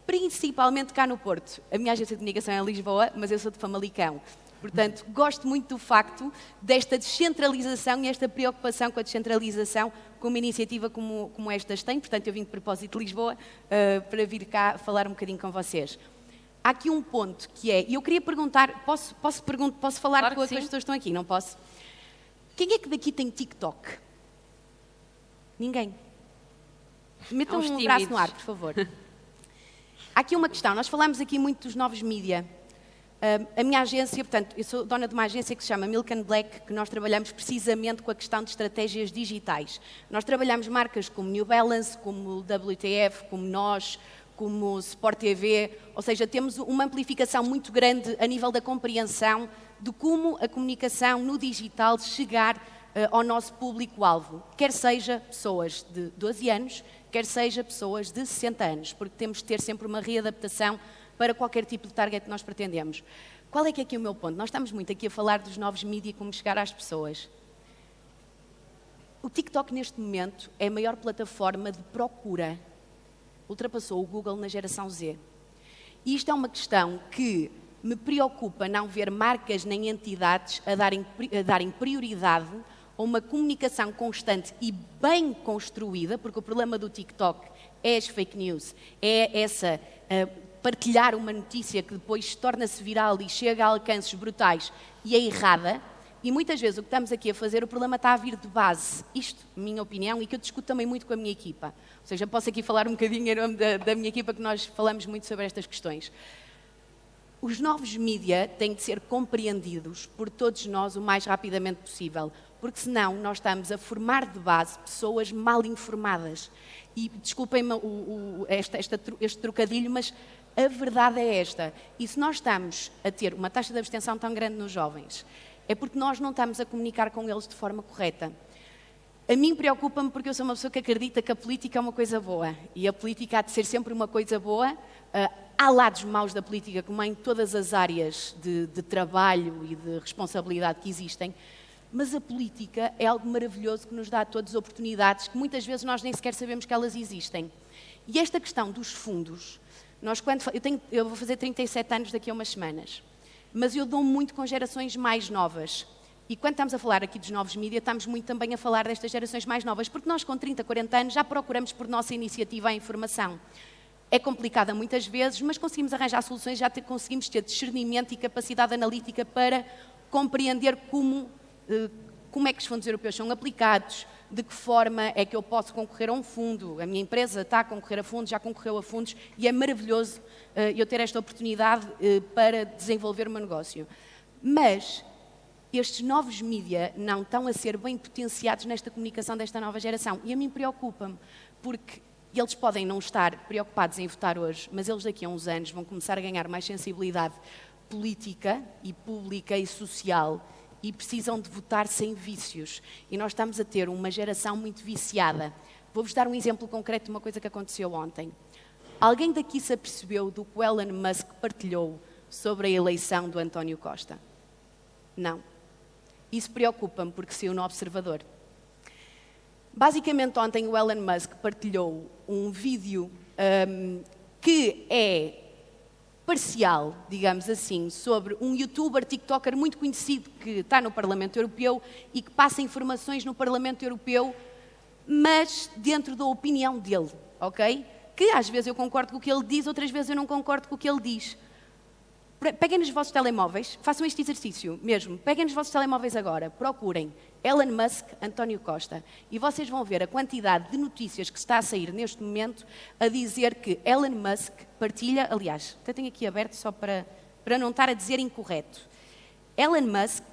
principalmente cá no Porto. A minha agência de comunicação é em Lisboa, mas eu sou de Famalicão. Portanto, gosto muito do facto desta descentralização e esta preocupação com a descentralização com uma iniciativa como estas tem. Portanto, eu vim de propósito de Lisboa para vir cá falar um bocadinho com vocês. Há aqui um ponto que é, e eu queria perguntar, posso falar Claro com as que pessoas sim. que estão aqui, não posso? Quem é que daqui tem TikTok? Ninguém. Metam Uns um braço tímidos. no ar, por favor. Há aqui uma questão, nós falamos aqui muito dos novos mídia. A minha agência, portanto, eu sou dona de uma agência que se chama Milk and Black, que nós trabalhamos precisamente com a questão de estratégias digitais. Nós trabalhamos marcas como New Balance, como WTF, como nós, como Sport TV, ou seja, temos uma amplificação muito grande a nível da compreensão de como a comunicação no digital chegar ao nosso público-alvo, quer seja pessoas de 12 anos, quer seja pessoas de 60 anos, porque temos de ter sempre uma readaptação para qualquer tipo de target que nós pretendemos. Qual é que é aqui o meu ponto? Nós estamos muito aqui a falar dos novos mídias e como chegar às pessoas. O TikTok, neste momento, é a maior plataforma de procura. Ultrapassou o Google na geração Z. E isto é uma questão que me preocupa não ver marcas nem entidades a darem prioridade a uma comunicação constante e bem construída, porque o problema do TikTok é as fake news, é essa partilhar uma notícia que depois torna-se viral e chega a alcances brutais e é errada. E muitas vezes o que estamos aqui a fazer, o problema está a vir de base. Isto, minha opinião, e que eu discuto também muito com a minha equipa. Ou seja, posso aqui falar um bocadinho em nome da minha equipa, que nós falamos muito sobre estas questões. Os novos mídia têm de ser compreendidos por todos nós o mais rapidamente possível, porque senão nós estamos a formar de base pessoas mal informadas. E desculpem-me este trocadilho, mas a verdade é esta. E se nós estamos a ter uma taxa de abstenção tão grande nos jovens, é porque nós não estamos a comunicar com eles de forma correta. A mim preocupa-me porque eu sou uma pessoa que acredita que a política é uma coisa boa. E a política há de ser sempre uma coisa boa. Há lados maus da política, como em todas as áreas de trabalho e de responsabilidade que existem. Mas a política é algo maravilhoso que nos dá a todos oportunidades que muitas vezes nós nem sequer sabemos que elas existem. E esta questão dos fundos, eu vou fazer 37 anos daqui a umas semanas, mas eu dou muito com gerações mais novas. E quando estamos a falar aqui dos novos mídias, estamos muito também a falar destas gerações mais novas, porque nós com 30, 40 anos já procuramos por nossa iniciativa a informação. É complicada muitas vezes, mas conseguimos arranjar soluções, conseguimos ter discernimento e capacidade analítica para compreender como é que os fundos europeus são aplicados, de que forma é que eu posso concorrer a um fundo. A minha empresa está a concorrer a fundos, já concorreu a fundos, e é maravilhoso eu ter esta oportunidade para desenvolver o meu negócio. Mas estes novos mídias não estão a ser bem potenciados nesta comunicação desta nova geração. E a mim preocupa-me, porque eles podem não estar preocupados em votar hoje, mas eles daqui a uns anos vão começar a ganhar mais sensibilidade política e pública e social e precisam de votar sem vícios. E nós estamos a ter uma geração muito viciada. Vou-vos dar um exemplo concreto de uma coisa que aconteceu ontem. Alguém daqui se apercebeu do que o Elon Musk partilhou sobre a eleição do António Costa? Não. Isso preocupa-me porque saiu no Observador. Basicamente, ontem o Elon Musk partilhou um vídeo que é parcial, digamos assim, sobre um youtuber, tiktoker muito conhecido que está no Parlamento Europeu e que passa informações no Parlamento Europeu, mas dentro da opinião dele, ok? Que às vezes eu concordo com o que ele diz, outras vezes eu não concordo com o que ele diz. Peguem nos vossos telemóveis, façam este exercício mesmo, peguem nos vossos telemóveis agora, procurem Elon Musk, António Costa, e vocês vão ver a quantidade de notícias que está a sair neste momento a dizer que Elon Musk partilha, aliás, até tenho aqui aberto só para não estar a dizer incorreto. Elon Musk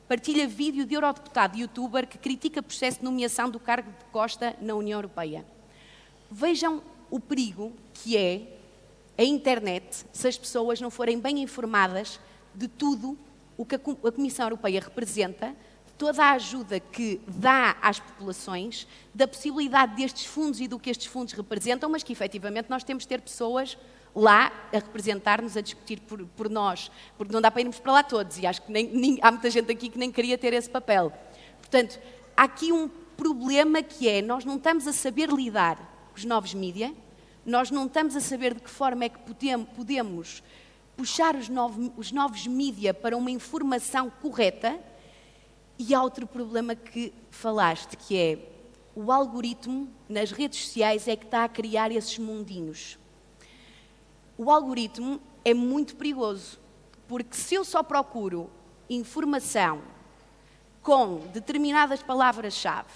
partilha vídeo de eurodeputado e youtuber que critica processo de nomeação do cargo de Costa na União Europeia. Vejam o perigo que é a internet, se as pessoas não forem bem informadas de tudo o que a Comissão Europeia representa, toda a ajuda que dá às populações, da possibilidade destes fundos e do que estes fundos representam, mas que efetivamente nós temos de ter pessoas lá a representar-nos, a discutir por nós, porque não dá para irmos para lá todos, e acho que há muita gente aqui que nem queria ter esse papel. Portanto, há aqui um problema que é, nós não estamos a saber lidar com os novos mídias, nós não estamos a saber de que forma é que podemos puxar os novos mídias para uma informação correta. E há outro problema que falaste, que é o algoritmo nas redes sociais é que está a criar esses mundinhos. O algoritmo é muito perigoso, porque se eu só procuro informação com determinadas palavras-chave,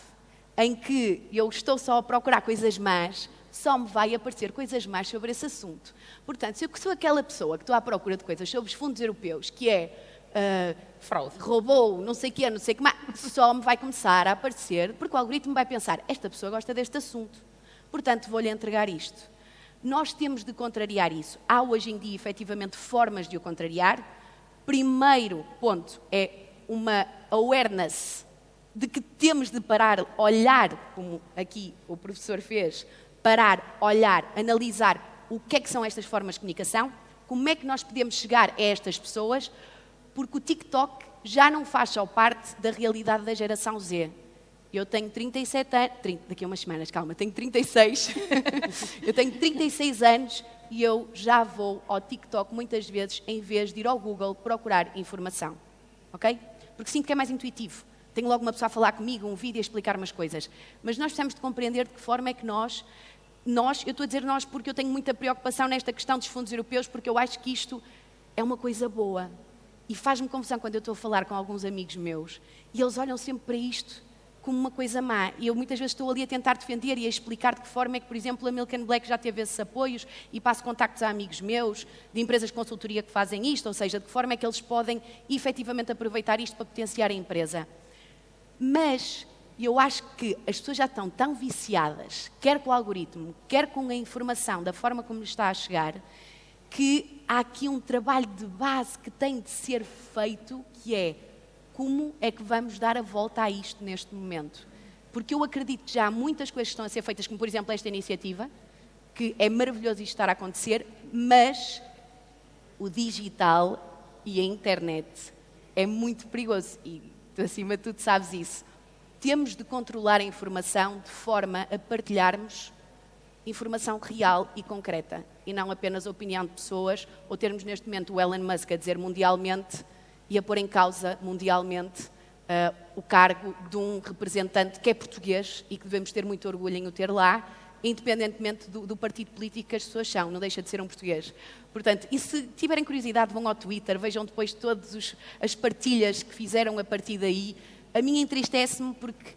em que eu estou só a procurar coisas más, só me vai aparecer coisas más sobre esse assunto. Portanto, se eu sou aquela pessoa que estou à procura de coisas sobre os fundos europeus, que é fraude, roubou, não sei o quê, não sei o que mais, só me vai começar a aparecer, porque o algoritmo vai pensar, esta pessoa gosta deste assunto, portanto vou-lhe entregar isto. Nós temos de contrariar isso. Há hoje em dia, efetivamente, formas de o contrariar. Primeiro ponto é uma awareness de que temos de parar, olhar, como aqui o professor fez, parar, olhar, analisar o que é que são estas formas de comunicação, como é que nós podemos chegar a estas pessoas, porque o TikTok já não faz só parte da realidade da geração Z. Eu tenho 37 anos, daqui a umas semanas, calma, tenho 36, eu tenho 36 anos e eu já vou ao TikTok muitas vezes em vez de ir ao Google procurar informação, ok? Porque sinto que é mais intuitivo. Tenho logo uma pessoa a falar comigo, um vídeo a explicar umas coisas. Mas nós precisamos de compreender de que forma é que nós, eu estou a dizer nós porque eu tenho muita preocupação nesta questão dos fundos europeus, porque eu acho que isto é uma coisa boa. E faz-me confusão quando eu estou a falar com alguns amigos meus e eles olham sempre para isto como uma coisa má. E eu muitas vezes estou ali a tentar defender e a explicar de que forma é que, por exemplo, a Milk and Black já teve esses apoios e passo contactos a amigos meus, de empresas de consultoria que fazem isto, ou seja, de que forma é que eles podem efetivamente aproveitar isto para potenciar a empresa. Mas eu acho que as pessoas já estão tão viciadas, quer com o algoritmo, quer com a informação, da forma como lhes está a chegar, que há aqui um trabalho de base que tem de ser feito, que é como é que vamos dar a volta a isto neste momento. porque eu acredito que já há muitas coisas que estão a ser feitas, como por exemplo esta iniciativa, que é maravilhoso isto estar a acontecer, mas o digital e a internet é muito perigoso e tu, acima de tudo, sabes isso. Temos de controlar a informação de forma a partilharmos informação real e concreta e não apenas a opinião de pessoas ou termos neste momento o Elon Musk a dizer mundialmente e a pôr em causa mundialmente o cargo de um representante que é português e que devemos ter muito orgulho em o ter lá, independentemente do partido político que as pessoas são, não deixa de ser um português. Portanto, e se tiverem curiosidade, vão ao Twitter, vejam depois todas as partilhas que fizeram a partir daí. A mim entristece-me porque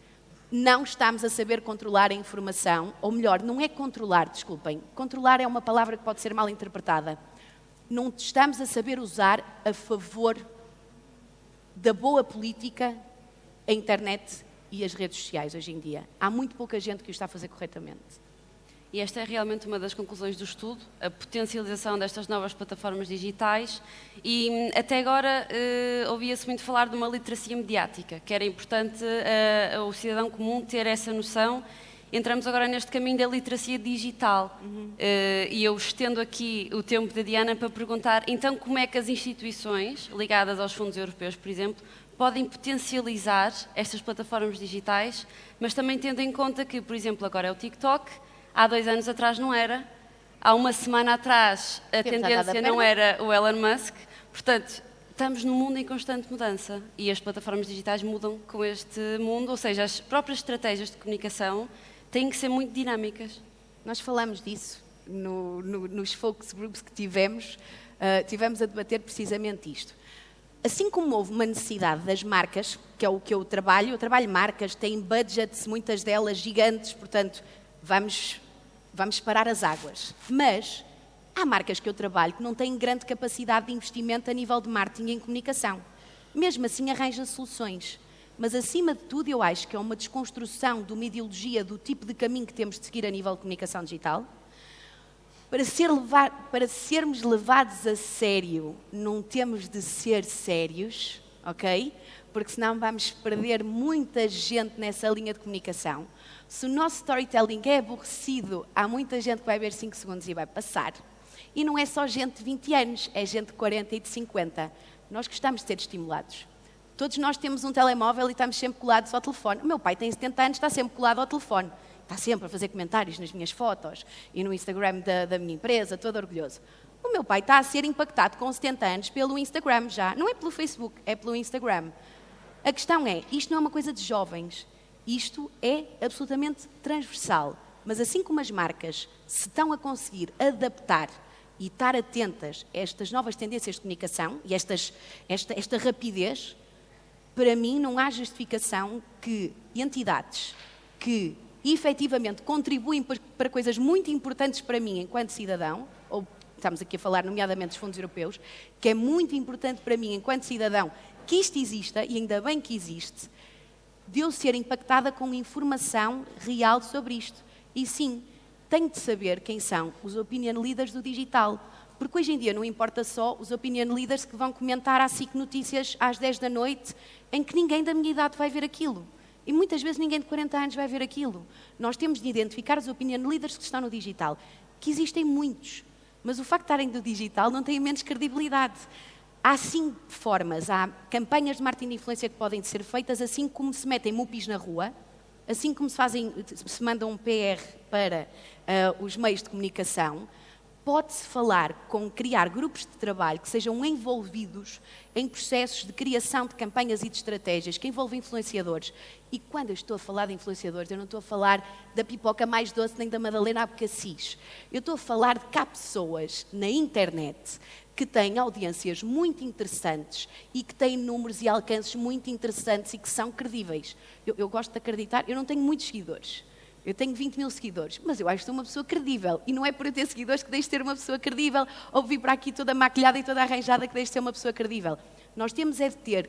não estamos a saber controlar a informação, ou melhor, não é controlar, desculpem. Controlar é uma palavra que pode ser mal interpretada. Não estamos a saber usar a favor da boa política a internet e as redes sociais hoje em dia. Há muito pouca gente que o está a fazer corretamente. E esta é realmente uma das conclusões do estudo, a potencialização destas novas plataformas digitais e até agora ouvia-se muito falar de uma literacia mediática, que era importante o cidadão comum ter essa noção. Entramos agora neste caminho da literacia digital e eu estendo aqui o tempo da Diana para perguntar então como é que as instituições ligadas aos fundos europeus, por exemplo, podem potencializar estas plataformas digitais, mas também tendo em conta que, por exemplo, agora é o TikTok. Há 2 anos atrás não era, há uma semana atrás a tendência não era o Elon Musk, portanto, estamos num mundo em constante mudança e as plataformas digitais mudam com este mundo, ou seja, as próprias estratégias de comunicação têm que ser muito dinâmicas. Nós falamos disso nos focus groups que tivemos a debater precisamente isto. Assim como houve uma necessidade das marcas, que é o que eu trabalho marcas, têm budgets, muitas delas gigantes, portanto, vamos parar as águas. Mas há marcas que eu trabalho que não têm grande capacidade de investimento a nível de marketing e em comunicação. Mesmo assim arranjam soluções. Mas acima de tudo eu acho que é uma desconstrução de uma ideologia do tipo de caminho que temos de seguir a nível de comunicação digital. Para sermos levados a sério, não temos de ser sérios, ok? Porque senão vamos perder muita gente nessa linha de comunicação. Se o nosso storytelling é aborrecido, há muita gente que vai ver 5 segundos e vai passar. E não é só gente de 20 anos, é gente de 40 e de 50. Nós gostamos de ser estimulados. Todos nós temos um telemóvel e estamos sempre colados ao telefone. O meu pai tem 70 anos, está sempre colado ao telefone. Está sempre a fazer comentários nas minhas fotos e no Instagram da minha empresa, todo orgulhoso. O meu pai está a ser impactado com 70 anos pelo Instagram já. Não é pelo Facebook, é pelo Instagram. A questão é, isto não é uma coisa de jovens. Isto é absolutamente transversal. Mas assim como as marcas se estão a conseguir adaptar e estar atentas a estas novas tendências de comunicação e esta rapidez, para mim não há justificação que entidades que efetivamente contribuem para coisas muito importantes para mim enquanto cidadão, ou estamos aqui a falar nomeadamente dos fundos europeus, que é muito importante para mim enquanto cidadão que isto exista, e ainda bem que existe, de eu ser impactada com informação real sobre isto. E sim, tenho de saber quem são os opinion leaders do digital, porque hoje em dia não importa só os opinion leaders que vão comentar à SIC Notícias às 10 da noite, em que ninguém da minha idade vai ver aquilo. E muitas vezes ninguém de 40 anos vai ver aquilo. Nós temos de identificar os opinion leaders que estão no digital, que existem muitos, mas o facto de estarem no digital não tem menos credibilidade. Há sim formas, há campanhas de marketing de influência que podem ser feitas, assim como se metem mupis na rua, assim como se mandam um PR para os meios de comunicação, pode-se criar grupos de trabalho que sejam envolvidos em processos de criação de campanhas e de estratégias que envolvem influenciadores. E quando eu estou a falar de influenciadores, eu não estou a falar da pipoca mais doce nem da Madalena Abcacis. Eu estou a falar de que há pessoas na internet que têm audiências muito interessantes e que têm números e alcances muito interessantes e que são credíveis. Eu gosto de acreditar, eu não tenho muitos seguidores. Eu tenho 20 mil seguidores, mas eu acho que sou uma pessoa credível. E não é por eu ter seguidores que deixo de ser uma pessoa credível ou vir para aqui toda maquilhada e toda arranjada que deixo de ser uma pessoa credível. Nós temos é de ter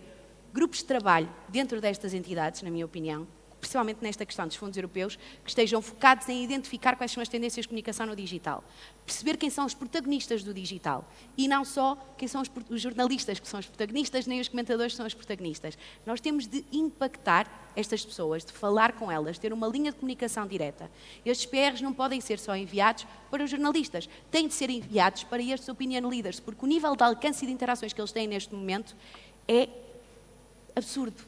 grupos de trabalho dentro destas entidades, na minha opinião, principalmente nesta questão dos fundos europeus, que estejam focados em identificar quais são as tendências de comunicação no digital. Perceber quem são os protagonistas do digital. E não só quem são os jornalistas que são os protagonistas, nem os comentadores que são os protagonistas. Nós temos de impactar estas pessoas, de falar com elas, ter uma linha de comunicação direta. Estes PRs não podem ser só enviados para os jornalistas, têm de ser enviados para estes opinion leaders, porque o nível de alcance e de interações que eles têm neste momento é absurdo.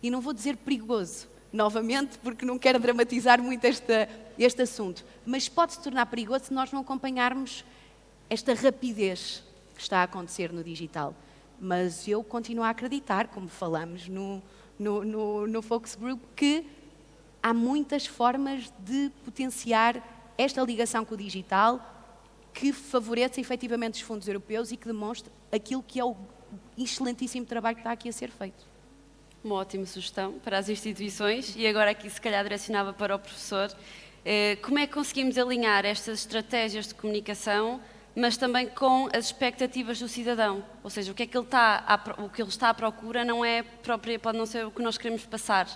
E não vou dizer perigoso, novamente, porque não quero dramatizar muito este assunto, mas pode se tornar perigoso se nós não acompanharmos esta rapidez que está a acontecer no digital. Mas eu continuo a acreditar, como falamos no Focus Group, que há muitas formas de potenciar esta ligação com o digital que favoreça efetivamente os fundos europeus e que demonstre aquilo que é o excelentíssimo trabalho que está aqui a ser feito. Uma ótima sugestão para as instituições e agora aqui se calhar direcionava para o professor. Como é que conseguimos alinhar estas estratégias de comunicação, mas também com as expectativas do cidadão? Ou seja, o que é que ele está à procura não é próprio, pode não ser o que nós queremos passar.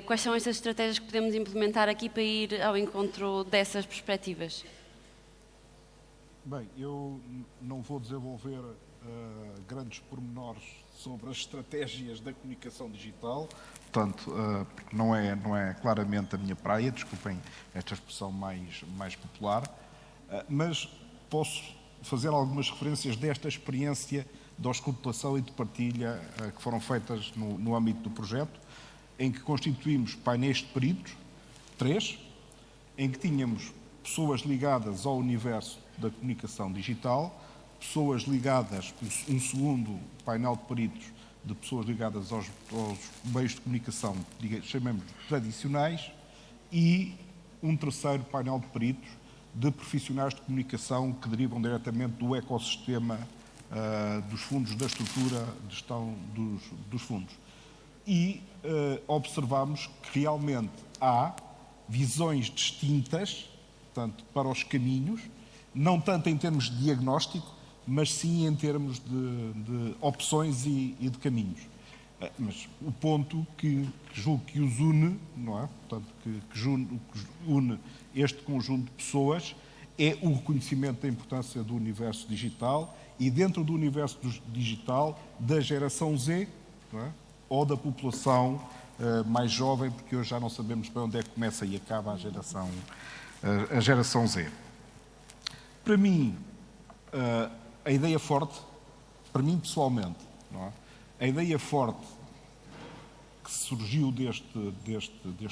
Quais são estas estratégias que podemos implementar aqui para ir ao encontro dessas perspectivas? Bem, eu não vou desenvolver grandes pormenores sobre as estratégias da comunicação digital, portanto, não é claramente a minha praia, desculpem esta expressão mais popular, mas posso fazer algumas referências desta experiência de auscultação e de partilha que foram feitas no âmbito do projeto, em que constituímos painéis de peritos, 3, em que tínhamos pessoas ligadas ao universo da comunicação digital, pessoas ligadas, um segundo painel de peritos de pessoas ligadas aos meios de comunicação, chamemos tradicionais, e um terceiro painel de peritos de profissionais de comunicação que derivam diretamente do ecossistema dos fundos, da estrutura de gestão dos fundos. E observamos que realmente há visões distintas, portanto, para os caminhos, não tanto em termos de diagnóstico, mas sim em termos de opções e de caminhos. Mas o ponto que julgo que os une, não é? Portanto, que une este conjunto de pessoas é o reconhecimento da importância do universo digital e, dentro do universo digital, da geração Z, não é? Ou da população mais jovem, porque hoje já não sabemos bem onde é que começa e acaba a geração Z. Para mim, a ideia forte, para mim pessoalmente, não é? A ideia forte que surgiu deste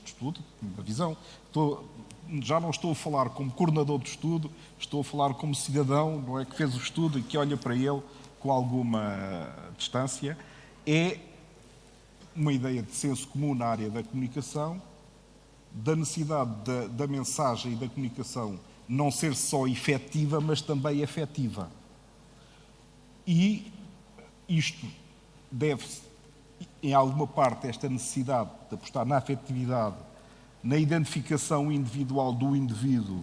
estudo, a visão, já não estou a falar como coordenador de estudo, estou a falar como cidadão, não é, que fez o estudo e que olha para ele com alguma distância, é uma ideia de senso comum na área da comunicação, da necessidade da mensagem e da comunicação não ser só efetiva, mas também afetiva. E isto deve-se, em alguma parte, esta necessidade de apostar na afetividade, na identificação individual do indivíduo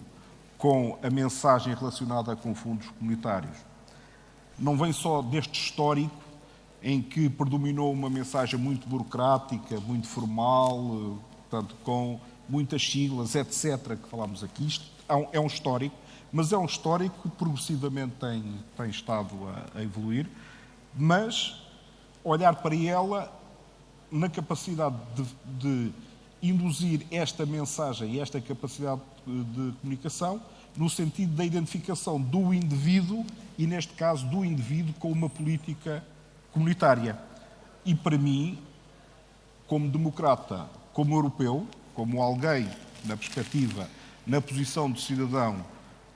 com a mensagem relacionada com fundos comunitários. Não vem só deste histórico em que predominou uma mensagem muito burocrática, muito formal, portanto, com muitas siglas, etc., que falámos aqui. Isto é um histórico, mas é um histórico que progressivamente tem estado a evoluir, mas olhar para ela na capacidade de induzir esta mensagem e esta capacidade de comunicação no sentido da identificação do indivíduo e, neste caso, do indivíduo com uma política comunitária. E, para mim, como democrata, como europeu, como alguém, na perspectiva, na posição de cidadão,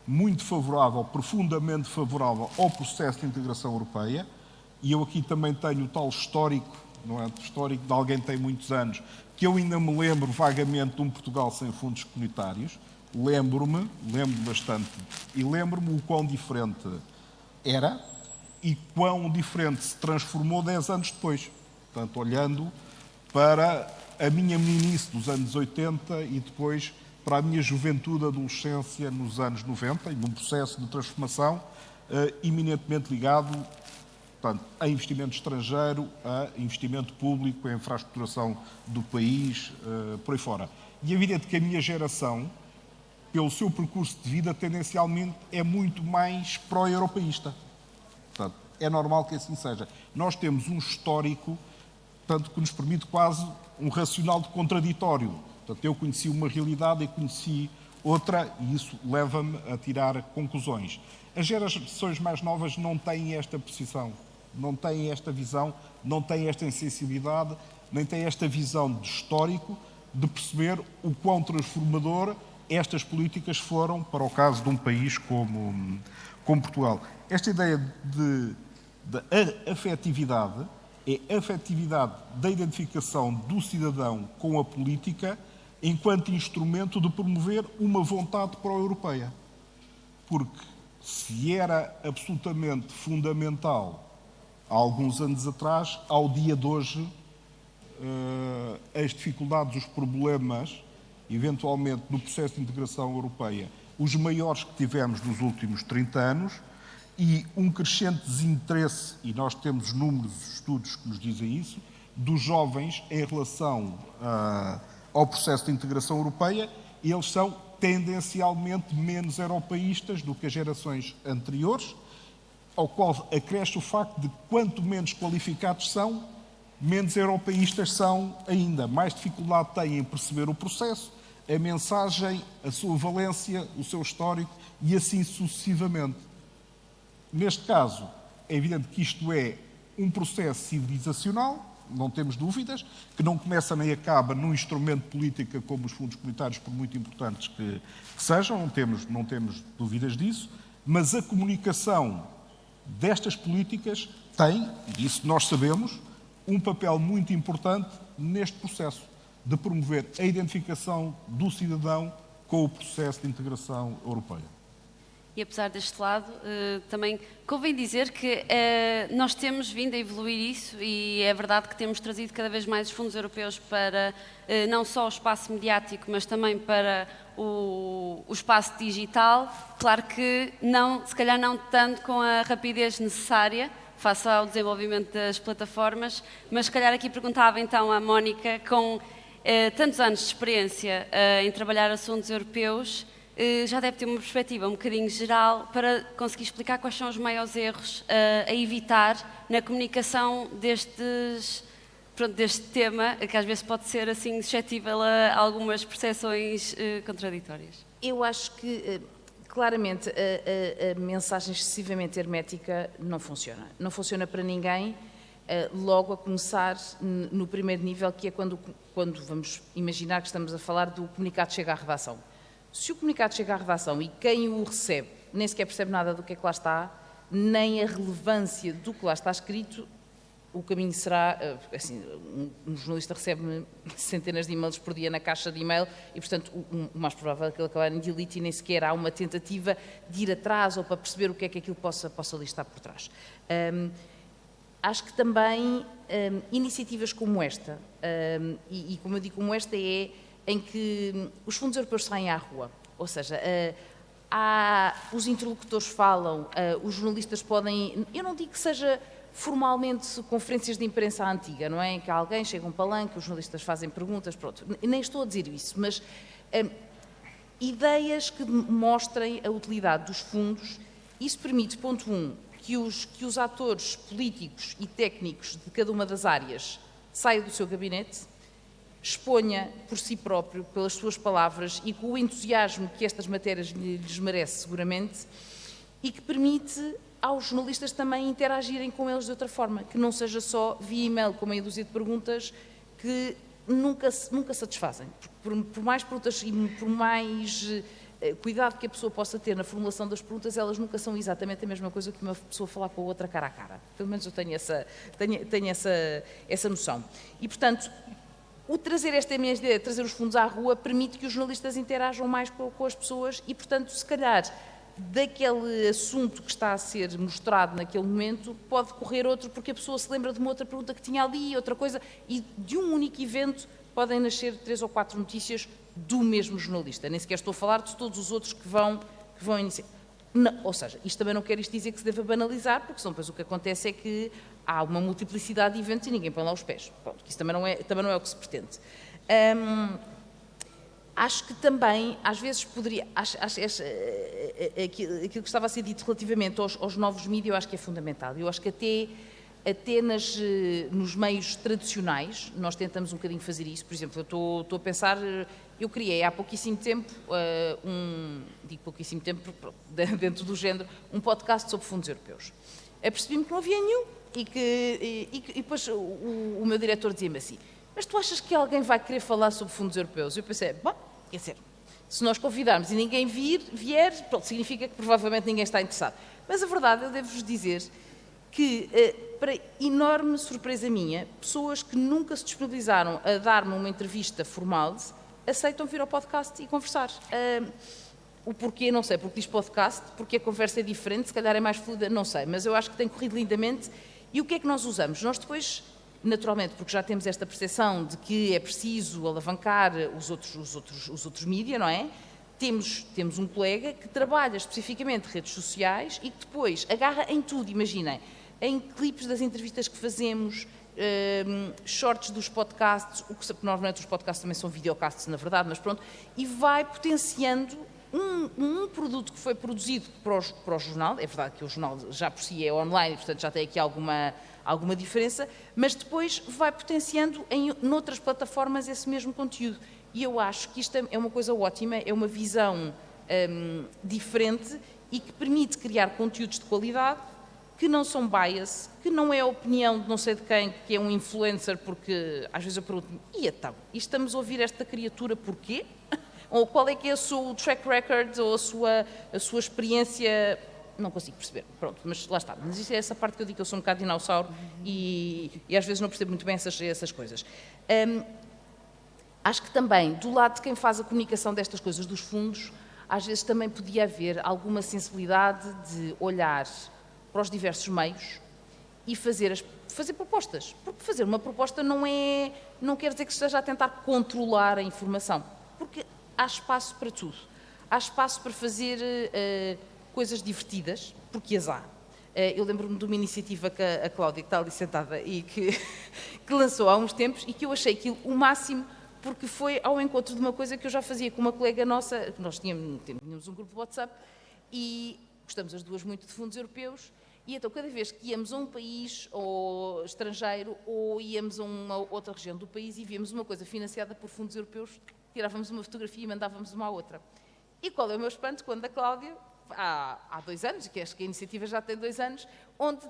muito favorável, profundamente favorável ao processo de integração europeia, e eu aqui também tenho o tal histórico, não é? Histórico de alguém que tem muitos anos, que eu ainda me lembro vagamente de um Portugal sem fundos comunitários, lembro bastante, e lembro-me o quão diferente era e quão diferente se transformou 10 anos depois. Portanto, olhando para a minha meninice dos anos 80 e depois para a minha juventude, adolescência nos anos 90, e num processo de transformação eminentemente ligado Portanto, a investimento estrangeiro, a investimento público, a infraestruturação do país, por aí fora. E é evidente que a minha geração, pelo seu percurso de vida, tendencialmente é muito mais pró-europeísta. Portanto, é normal que assim seja. Nós temos um histórico, tanto que nos permite quase um racional de contraditório. Portanto, eu conheci uma realidade e conheci outra, e isso leva-me a tirar conclusões. As gerações mais novas não têm esta precisão, não têm esta visão, não têm esta sensibilidade, nem têm esta visão de histórico, de perceber o quão transformador estas políticas foram para o caso de um país como Portugal. Esta ideia de afetividade é a afetividade da identificação do cidadão com a política enquanto instrumento de promover uma vontade pró-europeia. Porque se era absolutamente fundamental há alguns anos atrás, ao dia de hoje, as dificuldades, os problemas, eventualmente no processo de integração europeia, os maiores que tivemos nos últimos 30 anos, e um crescente desinteresse, e nós temos números, estudos que nos dizem isso, dos jovens em relação ao processo de integração europeia, e eles são tendencialmente menos europeístas do que as gerações anteriores, ao qual acresce o facto de quanto menos qualificados são, menos europeístas são ainda, mais dificuldade têm em perceber o processo, a mensagem, a sua valência, o seu histórico e assim sucessivamente. Neste caso, é evidente que isto é um processo civilizacional, não temos dúvidas, que não começa nem acaba num instrumento de política como os fundos comunitários, por muito importantes que sejam, não temos dúvidas disso, mas a comunicação destas políticas tem, e isso nós sabemos, um papel muito importante neste processo de promover a identificação do cidadão com o processo de integração europeia. E apesar deste lado, também convém dizer que nós temos vindo a evoluir isso e é verdade que temos trazido cada vez mais os fundos europeus para não só o espaço mediático, mas também para o espaço digital. Claro que não, se calhar não tanto com a rapidez necessária face ao desenvolvimento das plataformas, mas se calhar aqui perguntava então à Mónica, com tantos anos de experiência em trabalhar assuntos europeus, já deve ter uma perspectiva um bocadinho geral para conseguir explicar quais são os maiores erros a evitar na comunicação deste tema, que às vezes pode ser assim suscetível a algumas percepções contraditórias. Eu acho que, claramente, a mensagem excessivamente hermética não funciona. Não funciona para ninguém, logo a começar no primeiro nível, que é quando vamos imaginar que estamos a falar do comunicado chega à redação. Se o comunicado chega à redação e quem o recebe nem sequer percebe nada do que é que lá está, nem a relevância do que lá está escrito, o caminho será, assim, um jornalista recebe centenas de e-mails por dia na caixa de e-mail e, portanto, o mais provável é que ele acabar em delete e nem sequer há uma tentativa de ir atrás ou para perceber o que é que aquilo possa ali estar por trás. Acho que também iniciativas como esta, e como eu digo, como esta é em que os fundos europeus saem à rua, ou seja, os interlocutores falam, os jornalistas podem, eu não digo que seja formalmente conferências de imprensa antiga, não é? Em que alguém chega a um palanque, os jornalistas fazem perguntas, pronto, nem estou a dizer isso, mas ideias que mostrem a utilidade dos fundos, isso permite, ponto 1, que os atores políticos e técnicos de cada uma das áreas saiam do seu gabinete, exponha por si próprio, pelas suas palavras e com o entusiasmo que estas matérias lhes merece seguramente, e que permite aos jornalistas também interagirem com eles de outra forma, que não seja só via e-mail com meia dúzia de perguntas que nunca satisfazem. Por mais perguntas e por mais cuidado que a pessoa possa ter na formulação das perguntas, elas nunca são exatamente a mesma coisa que uma pessoa falar com a outra cara a cara. Pelo menos eu tenho essa noção. E, portanto, o trazer esta minha ideia, trazer os fundos à rua, permite que os jornalistas interajam mais com as pessoas e, portanto, se calhar, daquele assunto que está a ser mostrado naquele momento, pode decorrer outro, porque a pessoa se lembra de uma outra pergunta que tinha ali, outra coisa, e de um único evento podem nascer 3 ou 4 notícias do mesmo jornalista. Nem sequer estou a falar de todos os outros que vão iniciar. Ou seja, isto também não quer isto dizer que se deva banalizar, porque senão depois o que acontece é que há uma multiplicidade de eventos e ninguém põe lá os pés. Pronto, isso também não é o que se pretende. Acho que também, às vezes, poderia... aquilo que estava a ser dito relativamente aos novos mídias, eu acho que é fundamental. Eu acho que até nos meios tradicionais, nós tentamos um bocadinho fazer isso. Por exemplo, eu estou a pensar... Eu criei há pouquíssimo tempo, digo pouquíssimo tempo, dentro do género, um podcast sobre fundos europeus. Apercebi-me que não havia nenhum e depois o meu diretor dizia-me assim: mas tu achas que alguém vai querer falar sobre fundos europeus? Eu pensei, bom, quer dizer, se nós convidarmos e ninguém vier, pronto, significa que provavelmente ninguém está interessado. Mas a verdade, eu devo-vos dizer que, para enorme surpresa minha, pessoas que nunca se disponibilizaram a dar-me uma entrevista formal aceitam vir ao podcast e conversar. O porquê, não sei, porque diz podcast, porque a conversa é diferente, se calhar é mais fluida, não sei, mas eu acho que tem corrido lindamente. E o que é que nós usamos? Nós depois, naturalmente, porque já temos esta percepção de que é preciso alavancar os outros mídias, não é? Temos um colega que trabalha especificamente redes sociais e que depois agarra em tudo, imaginem, em clipes das entrevistas que fazemos, shorts dos podcasts, o que normalmente os podcasts também são videocasts, na verdade, mas pronto, e vai potenciando um produto que foi produzido para o jornal. É verdade que o jornal já por si é online, portanto já tem aqui alguma diferença, mas depois vai potenciando noutras plataformas esse mesmo conteúdo. E eu acho que isto é uma coisa ótima, é uma visão diferente e que permite criar conteúdos de qualidade que não são bias, que não é a opinião de não sei de quem, que é um influencer, porque às vezes eu pergunto-me, e então, e estamos a ouvir esta criatura porquê? Ou qual é que é o seu track record, ou a sua experiência? Não consigo perceber, pronto, mas lá está. Mas isso é essa parte que eu digo, que eu sou um bocado dinossauro e às vezes não percebo muito bem essas coisas. Acho que também, do lado de quem faz a comunicação destas coisas, dos fundos, às vezes também podia haver alguma sensibilidade de olhar para os diversos meios e fazer propostas. Porque fazer uma proposta não quer dizer que esteja a tentar controlar a informação. Porque há espaço para tudo. Há espaço para fazer coisas divertidas, porque as há. Eu lembro-me de uma iniciativa que a Cláudia, que está ali sentada, e que lançou há uns tempos, e que eu achei aquilo o máximo, porque foi ao encontro de uma coisa que eu já fazia com uma colega nossa. Nós tínhamos um grupo de WhatsApp e gostamos as duas muito de fundos europeus. E então, cada vez que íamos a um país ou estrangeiro ou íamos a uma outra região do país e víamos uma coisa financiada por fundos europeus, tirávamos uma fotografia e mandávamos uma à outra. E qual é o meu espanto quando a Cláudia, há 2 anos, que acho que a iniciativa já tem 2 anos, onde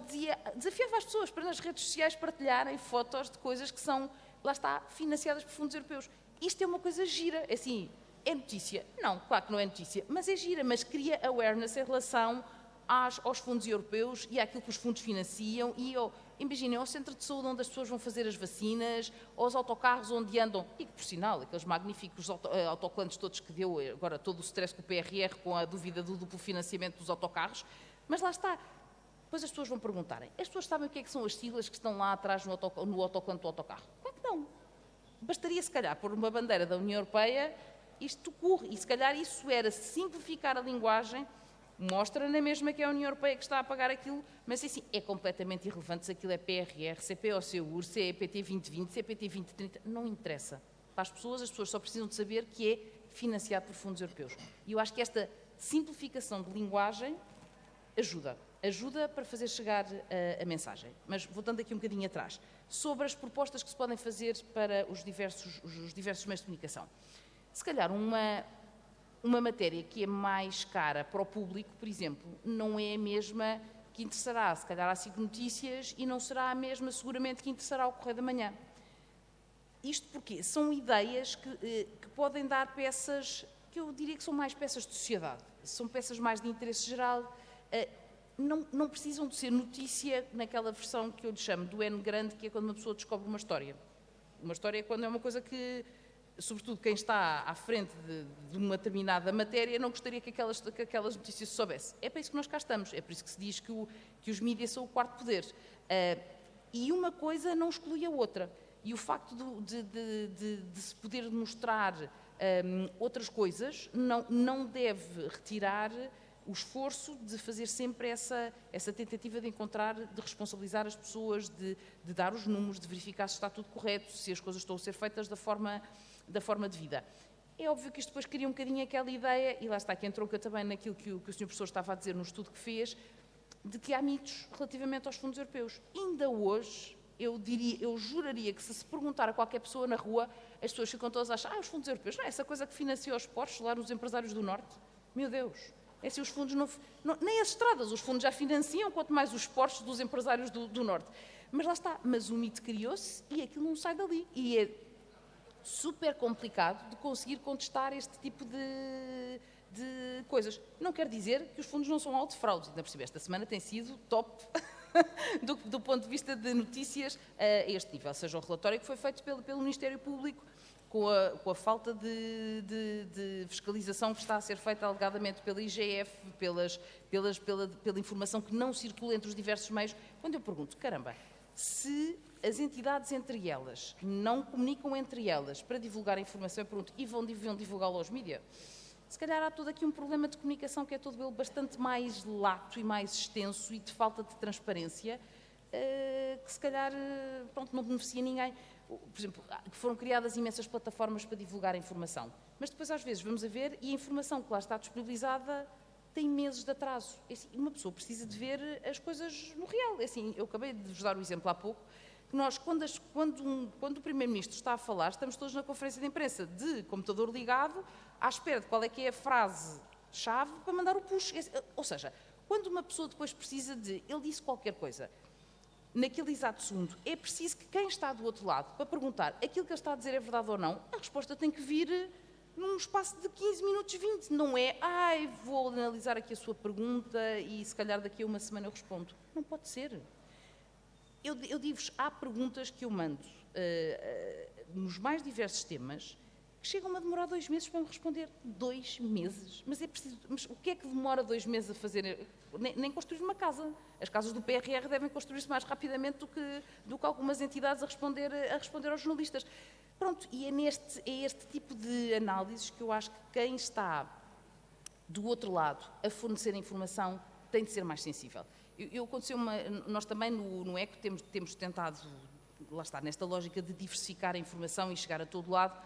desafiava as pessoas para nas redes sociais partilharem fotos de coisas que são, lá está, financiadas por fundos europeus. Isto é uma coisa gira, assim, é notícia? Não, claro que não é notícia, mas é gira, mas cria awareness em relação aos fundos europeus e àquilo que os fundos financiam e, imaginem, ao centro de saúde onde as pessoas vão fazer as vacinas, aos autocarros onde andam, e que, por sinal, aqueles magníficos autocolantes todos que deu agora todo o stress com o PRR, com a dúvida do duplo financiamento dos autocarros, mas lá está. Depois as pessoas vão perguntarem, as pessoas sabem o que é que são as siglas que estão lá atrás no autocolante do autocarro? Claro que não. Bastaria, se calhar, pôr uma bandeira da União Europeia, isto corre, e se calhar isso era simplificar a linguagem. Mostra na mesma que é a União Europeia que está a pagar aquilo, mas assim, é completamente irrelevante se aquilo é PRR, se é POCUR, se é PT 2020, se é PT 2030, não interessa. Para as pessoas só precisam de saber que é financiado por fundos europeus. E eu acho que esta simplificação de linguagem ajuda para fazer chegar a mensagem. Mas voltando aqui um bocadinho atrás, sobre as propostas que se podem fazer para os diversos meios de comunicação. Se calhar uma matéria que é mais cara para o público, por exemplo, não é a mesma que interessará, se calhar, à SIC Notícias e não será a mesma, seguramente, que interessará ao Correio da Manhã. Isto porque são ideias que podem dar peças, que eu diria que são mais peças de sociedade, são peças mais de interesse geral, não precisam de ser notícia naquela versão que eu lhe chamo do N grande, que é quando uma pessoa descobre uma história. Uma história é quando é uma coisa que, sobretudo quem está à frente de uma determinada matéria, não gostaria que aquelas notícias se soubesse. É para isso que nós cá estamos, é por isso que se diz que os mídias são o quarto poder. E uma coisa não exclui a outra. E o facto de se poder mostrar outras coisas não deve retirar o esforço de fazer sempre essa tentativa de encontrar, de responsabilizar as pessoas, de dar os números, de verificar se está tudo correto, se as coisas estão a ser feitas da forma devida. É óbvio que isto depois cria um bocadinho aquela ideia, e lá está, que entronca também naquilo que o Sr. Professor estava a dizer no estudo que fez, de que há mitos relativamente aos fundos europeus. Ainda hoje, eu juraria que se perguntar a qualquer pessoa na rua, as pessoas ficam todas a achar, os fundos europeus, não é essa coisa que financia os portos lá nos empresários do Norte? Meu Deus! É assim, os fundos nem as estradas, os fundos já financiam, quanto mais os portos dos empresários do Norte. Mas lá está, mas o mito criou-se e aquilo não sai dali. E é super complicado de conseguir contestar este tipo de coisas. Não quer dizer que os fundos não são alvo de fraudes. Ainda por cima, esta semana tem sido top do ponto de vista de notícias a este nível. Seja o relatório que foi feito pelo Ministério Público, com a falta de fiscalização que está a ser feita alegadamente pela IGF, pela informação que não circula entre os diversos meios. Quando eu pergunto, caramba, se as entidades entre elas não comunicam entre elas para divulgar a informação, eu pergunto, e vão divulgá-la aos mídias? Se calhar há todo aqui um problema de comunicação que é todo ele bastante mais lato e mais extenso e de falta de transparência, que se calhar não beneficia ninguém. Por exemplo, que foram criadas imensas plataformas para divulgar a informação. Mas depois, às vezes, vamos a ver e a informação que lá está disponibilizada tem meses de atraso. É assim, uma pessoa precisa de ver as coisas no real. É assim, eu acabei de vos dar o exemplo há pouco, que nós, quando o Primeiro-Ministro está a falar, estamos todos na conferência de imprensa de computador ligado, à espera de qual é que é a frase-chave para mandar o push. Ou seja, quando uma pessoa depois precisa ele disse qualquer coisa, naquele exato segundo, é preciso que quem está do outro lado, para perguntar aquilo que ele está a dizer é verdade ou não, a resposta tem que vir num espaço de 15 minutos, 20. Não é, vou analisar aqui a sua pergunta e se calhar daqui a uma semana eu respondo. Não pode ser. Eu digo-vos, há perguntas que eu mando nos mais diversos temas que chegam-me a demorar 2 meses para me responder. 2 meses? Mas é preciso. Mas o que é que demora 2 meses a fazer? Nem construir uma casa. As casas do PRR devem construir-se mais rapidamente do que algumas entidades a responder aos jornalistas. Pronto, e é este tipo de análises que eu acho que quem está do outro lado a fornecer a informação tem de ser mais sensível. Nós também no ECO temos tentado, lá está, nesta lógica de diversificar a informação e chegar a todo lado.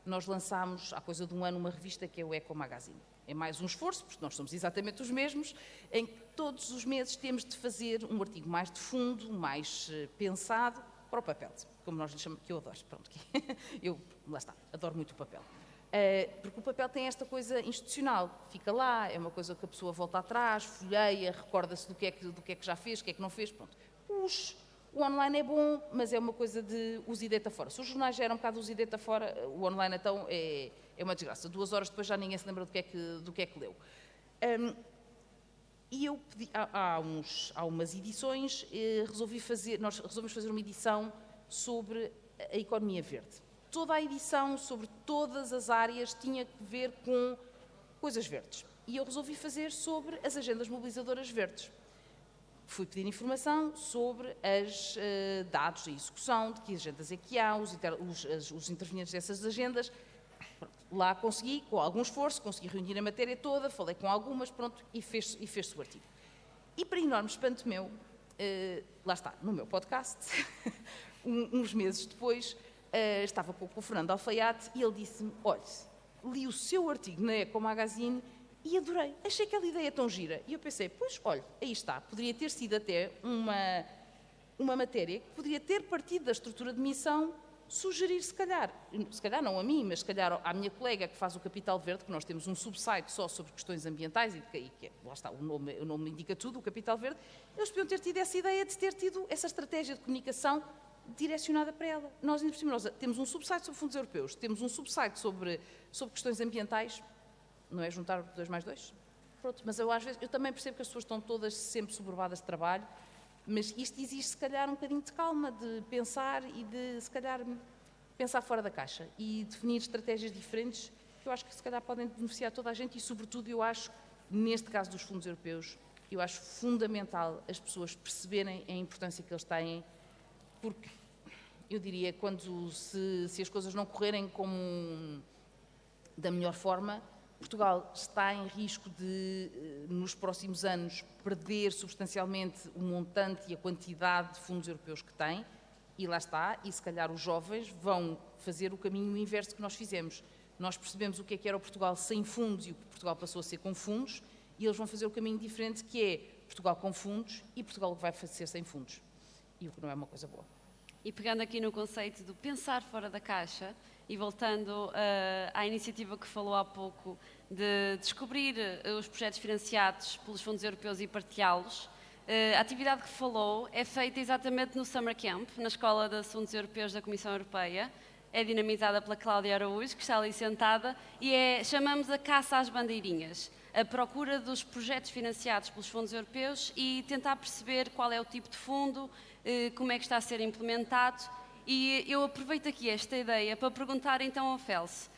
Nós lançámos, há coisa de um ano, uma revista que é o Eco Magazine. É mais um esforço, porque nós somos exatamente os mesmos, em que todos os meses temos de fazer um artigo mais de fundo, mais pensado, para o papel, como nós lhe chamamos, que eu adoro. Pronto, lá está, adoro muito o papel. Porque o papel tem esta coisa institucional, fica lá, é uma coisa que a pessoa volta atrás, folheia, recorda-se do que é que já fez, do que é que não fez, pronto. O online é bom, mas é uma coisa de usa e deita fora. Se os jornais já eram um bocado usa e deita fora, o online então é uma desgraça. 2 horas depois já ninguém se lembra do que é que leu. E eu pedi, há umas edições, nós resolvemos fazer uma edição sobre a economia verde. Toda a edição, sobre todas as áreas, tinha que ver com coisas verdes. E eu resolvi fazer sobre as agendas mobilizadoras verdes. Fui pedir informação sobre os dados da execução, de que agendas é que há, os intervenientes dessas agendas. Pronto, lá consegui, com algum esforço, consegui reunir a matéria toda, falei com algumas, pronto, e fez-se o artigo. E para enorme espanto meu, lá está, no meu podcast, uns meses depois, estava com o Fernando Alfaiate e ele disse-me, olha, li o seu artigo na Eco Magazine e adorei, achei aquela ideia tão gira. E eu pensei, pois, olha, aí está, poderia ter sido até uma matéria que poderia ter partido da estrutura de missão, sugerir, se calhar não a mim, mas se calhar à minha colega que faz o Capital Verde, que nós temos um subsite só sobre questões ambientais, lá está, o nome indica tudo, o Capital Verde, eles podiam ter tido essa ideia de ter tido essa estratégia de comunicação direcionada para ela. Nós, ainda por cima, temos um subsite sobre fundos europeus, temos um subsite sobre questões ambientais. Não é juntar 2 mais 2? Pronto, mas eu às vezes, eu também percebo que as pessoas estão todas sempre sobrevivas de trabalho, mas isto exige se calhar um bocadinho de calma, de pensar e de se calhar pensar fora da caixa e definir estratégias diferentes que eu acho que se calhar podem beneficiar toda a gente e sobretudo eu acho, neste caso dos fundos europeus, eu acho fundamental as pessoas perceberem a importância que eles têm, porque eu diria, se as coisas não correrem da melhor forma, Portugal está em risco de, nos próximos anos, perder substancialmente o montante e a quantidade de fundos europeus que tem, e lá está, e se calhar os jovens vão fazer o caminho inverso que nós fizemos. Nós percebemos o que era o Portugal sem fundos e o que Portugal passou a ser com fundos, e eles vão fazer o caminho diferente, que é Portugal com fundos e Portugal que vai ser sem fundos. E o que não é uma coisa boa. E pegando aqui no conceito do pensar fora da caixa e voltando à iniciativa que falou há pouco de descobrir os projetos financiados pelos fundos europeus e partilhá-los, a atividade que falou é feita exatamente no Summer Camp, na Escola de Assuntos Europeus da Comissão Europeia. É dinamizada pela Cláudia Araújo, que está ali sentada, e chamamos a caça às bandeirinhas, a procura dos projetos financiados pelos fundos europeus e tentar perceber qual é o tipo de fundo, como é que está a ser implementado. E eu aproveito aqui esta ideia para perguntar então ao Fels,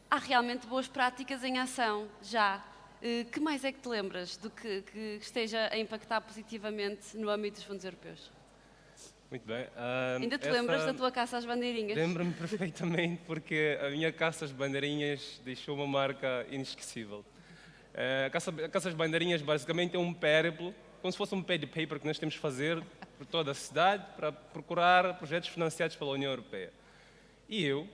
há realmente boas práticas em ação já? Que mais é que te lembras do que esteja a impactar positivamente no âmbito dos fundos europeus? Muito bem. Ainda te lembras da tua caça às bandeirinhas? Lembro-me perfeitamente, porque a minha caça às bandeirinhas deixou uma marca inesquecível. A caça às bandeirinhas basicamente é um périplo, como se fosse um pad paper que nós temos que fazer por toda a cidade para procurar projetos financiados pela União Europeia. E eu,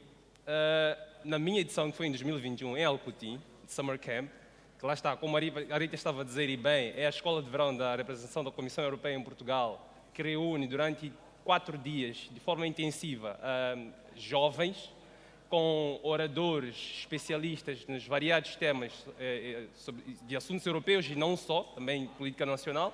na minha edição, que foi em 2021, em Alcotim, de Summer Camp, que lá está, como a Rita estava a dizer e bem, é a escola de verão da representação da Comissão Europeia em Portugal, que reúne durante 4 dias, de forma intensiva, jovens, com oradores especialistas nos variados temas de assuntos europeus e não só, também política nacional,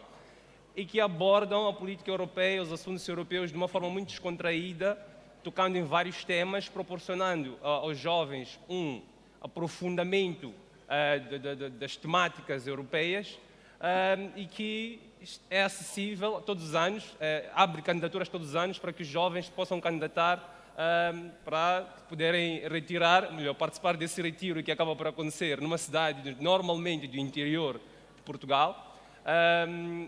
e que abordam a política europeia, os assuntos europeus de uma forma muito descontraída, tocando em vários temas, proporcionando aos jovens um aprofundamento das temáticas europeias e que é acessível todos os anos, abre candidaturas todos os anos para que os jovens possam candidatar para poderem participar desse retiro que acaba por acontecer numa cidade normalmente do interior de Portugal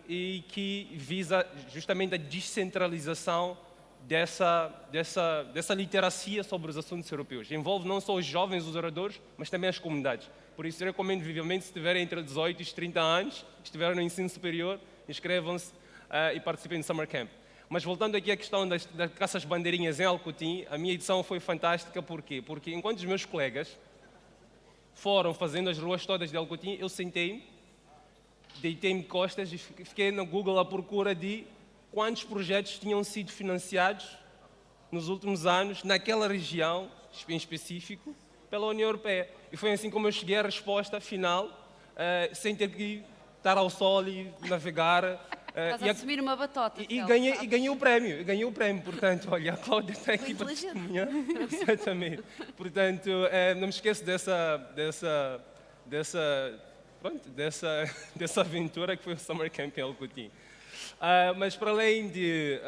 e que visa justamente a descentralização dessa literacia sobre os assuntos europeus. Envolve não só os jovens, os oradores, mas também as comunidades. Por isso, eu recomendo vividamente, se tiverem entre 18 e 30 anos, estiverem no ensino superior, inscrevam-se e participem do Summer Camp. Mas voltando aqui à questão das caças bandeirinhas em Alcotim, a minha edição foi fantástica. Por quê? Porque enquanto os meus colegas foram fazendo as ruas todas de Alcotim, eu sentei-me, deitei-me de costas e fiquei no Google à procura de quantos projetos tinham sido financiados nos últimos anos naquela região em específico pela União Europeia. E foi assim como eu cheguei à resposta final, sem ter que estar ao sol e navegar. Estás a assumir uma batota. E ganhei o prémio, portanto, olha, a Cláudia está aqui para testemunhar. Exatamente. Portanto, não me esqueço dessa aventura que foi o Summer Camp em Alcotim. Mas para além de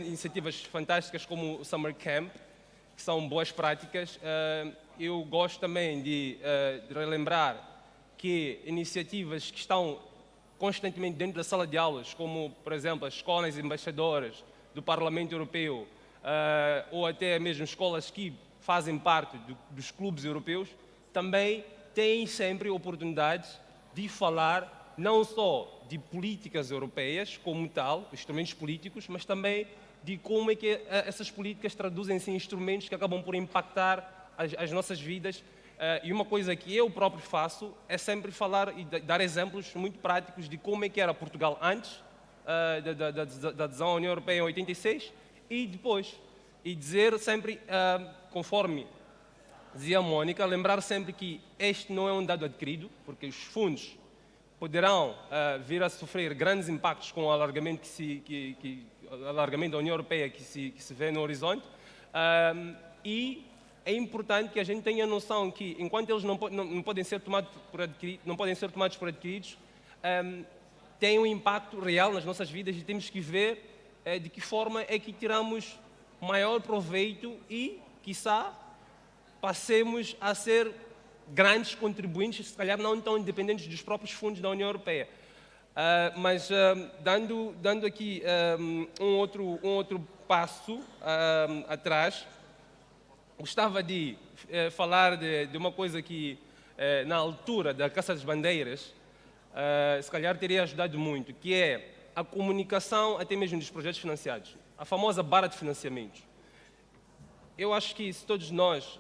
iniciativas fantásticas como o Summer Camp, que são boas práticas, eu gosto também de relembrar que iniciativas que estão constantemente dentro da sala de aulas, como, por exemplo, as escolas embaixadoras do Parlamento Europeu, ou até mesmo escolas que fazem parte dos clubes europeus, também têm sempre oportunidades de falar não só de políticas europeias como tal, instrumentos políticos, mas também de como é que essas políticas traduzem-se em instrumentos que acabam por impactar as nossas vidas. E uma coisa que eu próprio faço é sempre falar e dar exemplos muito práticos de como é que era Portugal antes da adesão à União Europeia em 86 e depois. E dizer sempre, conforme dizia a Mónica, lembrar sempre que este não é um dado adquirido, porque os fundos poderão vir a sofrer grandes impactos com o alargamento, alargamento da União Europeia que se vê no horizonte. E é importante que a gente tenha noção que, enquanto eles não podem ser tomados por adquiridos, têm um impacto real nas nossas vidas e temos que ver de que forma é que tiramos maior proveito e, quiçá, passemos a ser grandes contribuintes, se calhar não tão independentes dos próprios fundos da União Europeia. Mas dando aqui um outro passo atrás, gostava de falar de uma coisa que na altura da Caça das Bandeiras, se calhar teria ajudado muito, que é a comunicação até mesmo dos projetos financiados, a famosa barra de financiamentos. Eu acho que se todos nós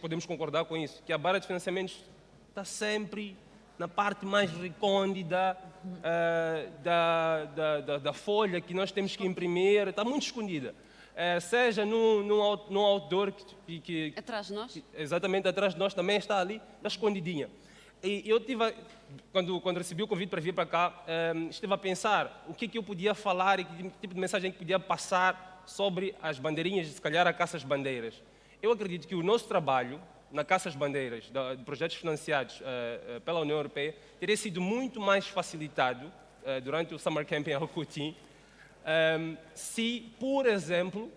podemos concordar com isso, que a barra de financiamentos está sempre na parte mais recôndita da folha que nós temos que imprimir, está muito escondida. Seja num outdoor Atrás de nós? exatamente atrás de nós também está ali, está escondidinha. E eu tive, quando recebi o convite para vir para cá, estive a pensar o que eu podia falar e que tipo de mensagem que podia passar sobre as bandeirinhas, se calhar a caça às bandeiras. Eu acredito que o nosso trabalho na caça às bandeiras, de projetos financiados pela União Europeia, teria sido muito mais facilitado durante o Summer Camp em Alcutim, se, por exemplo,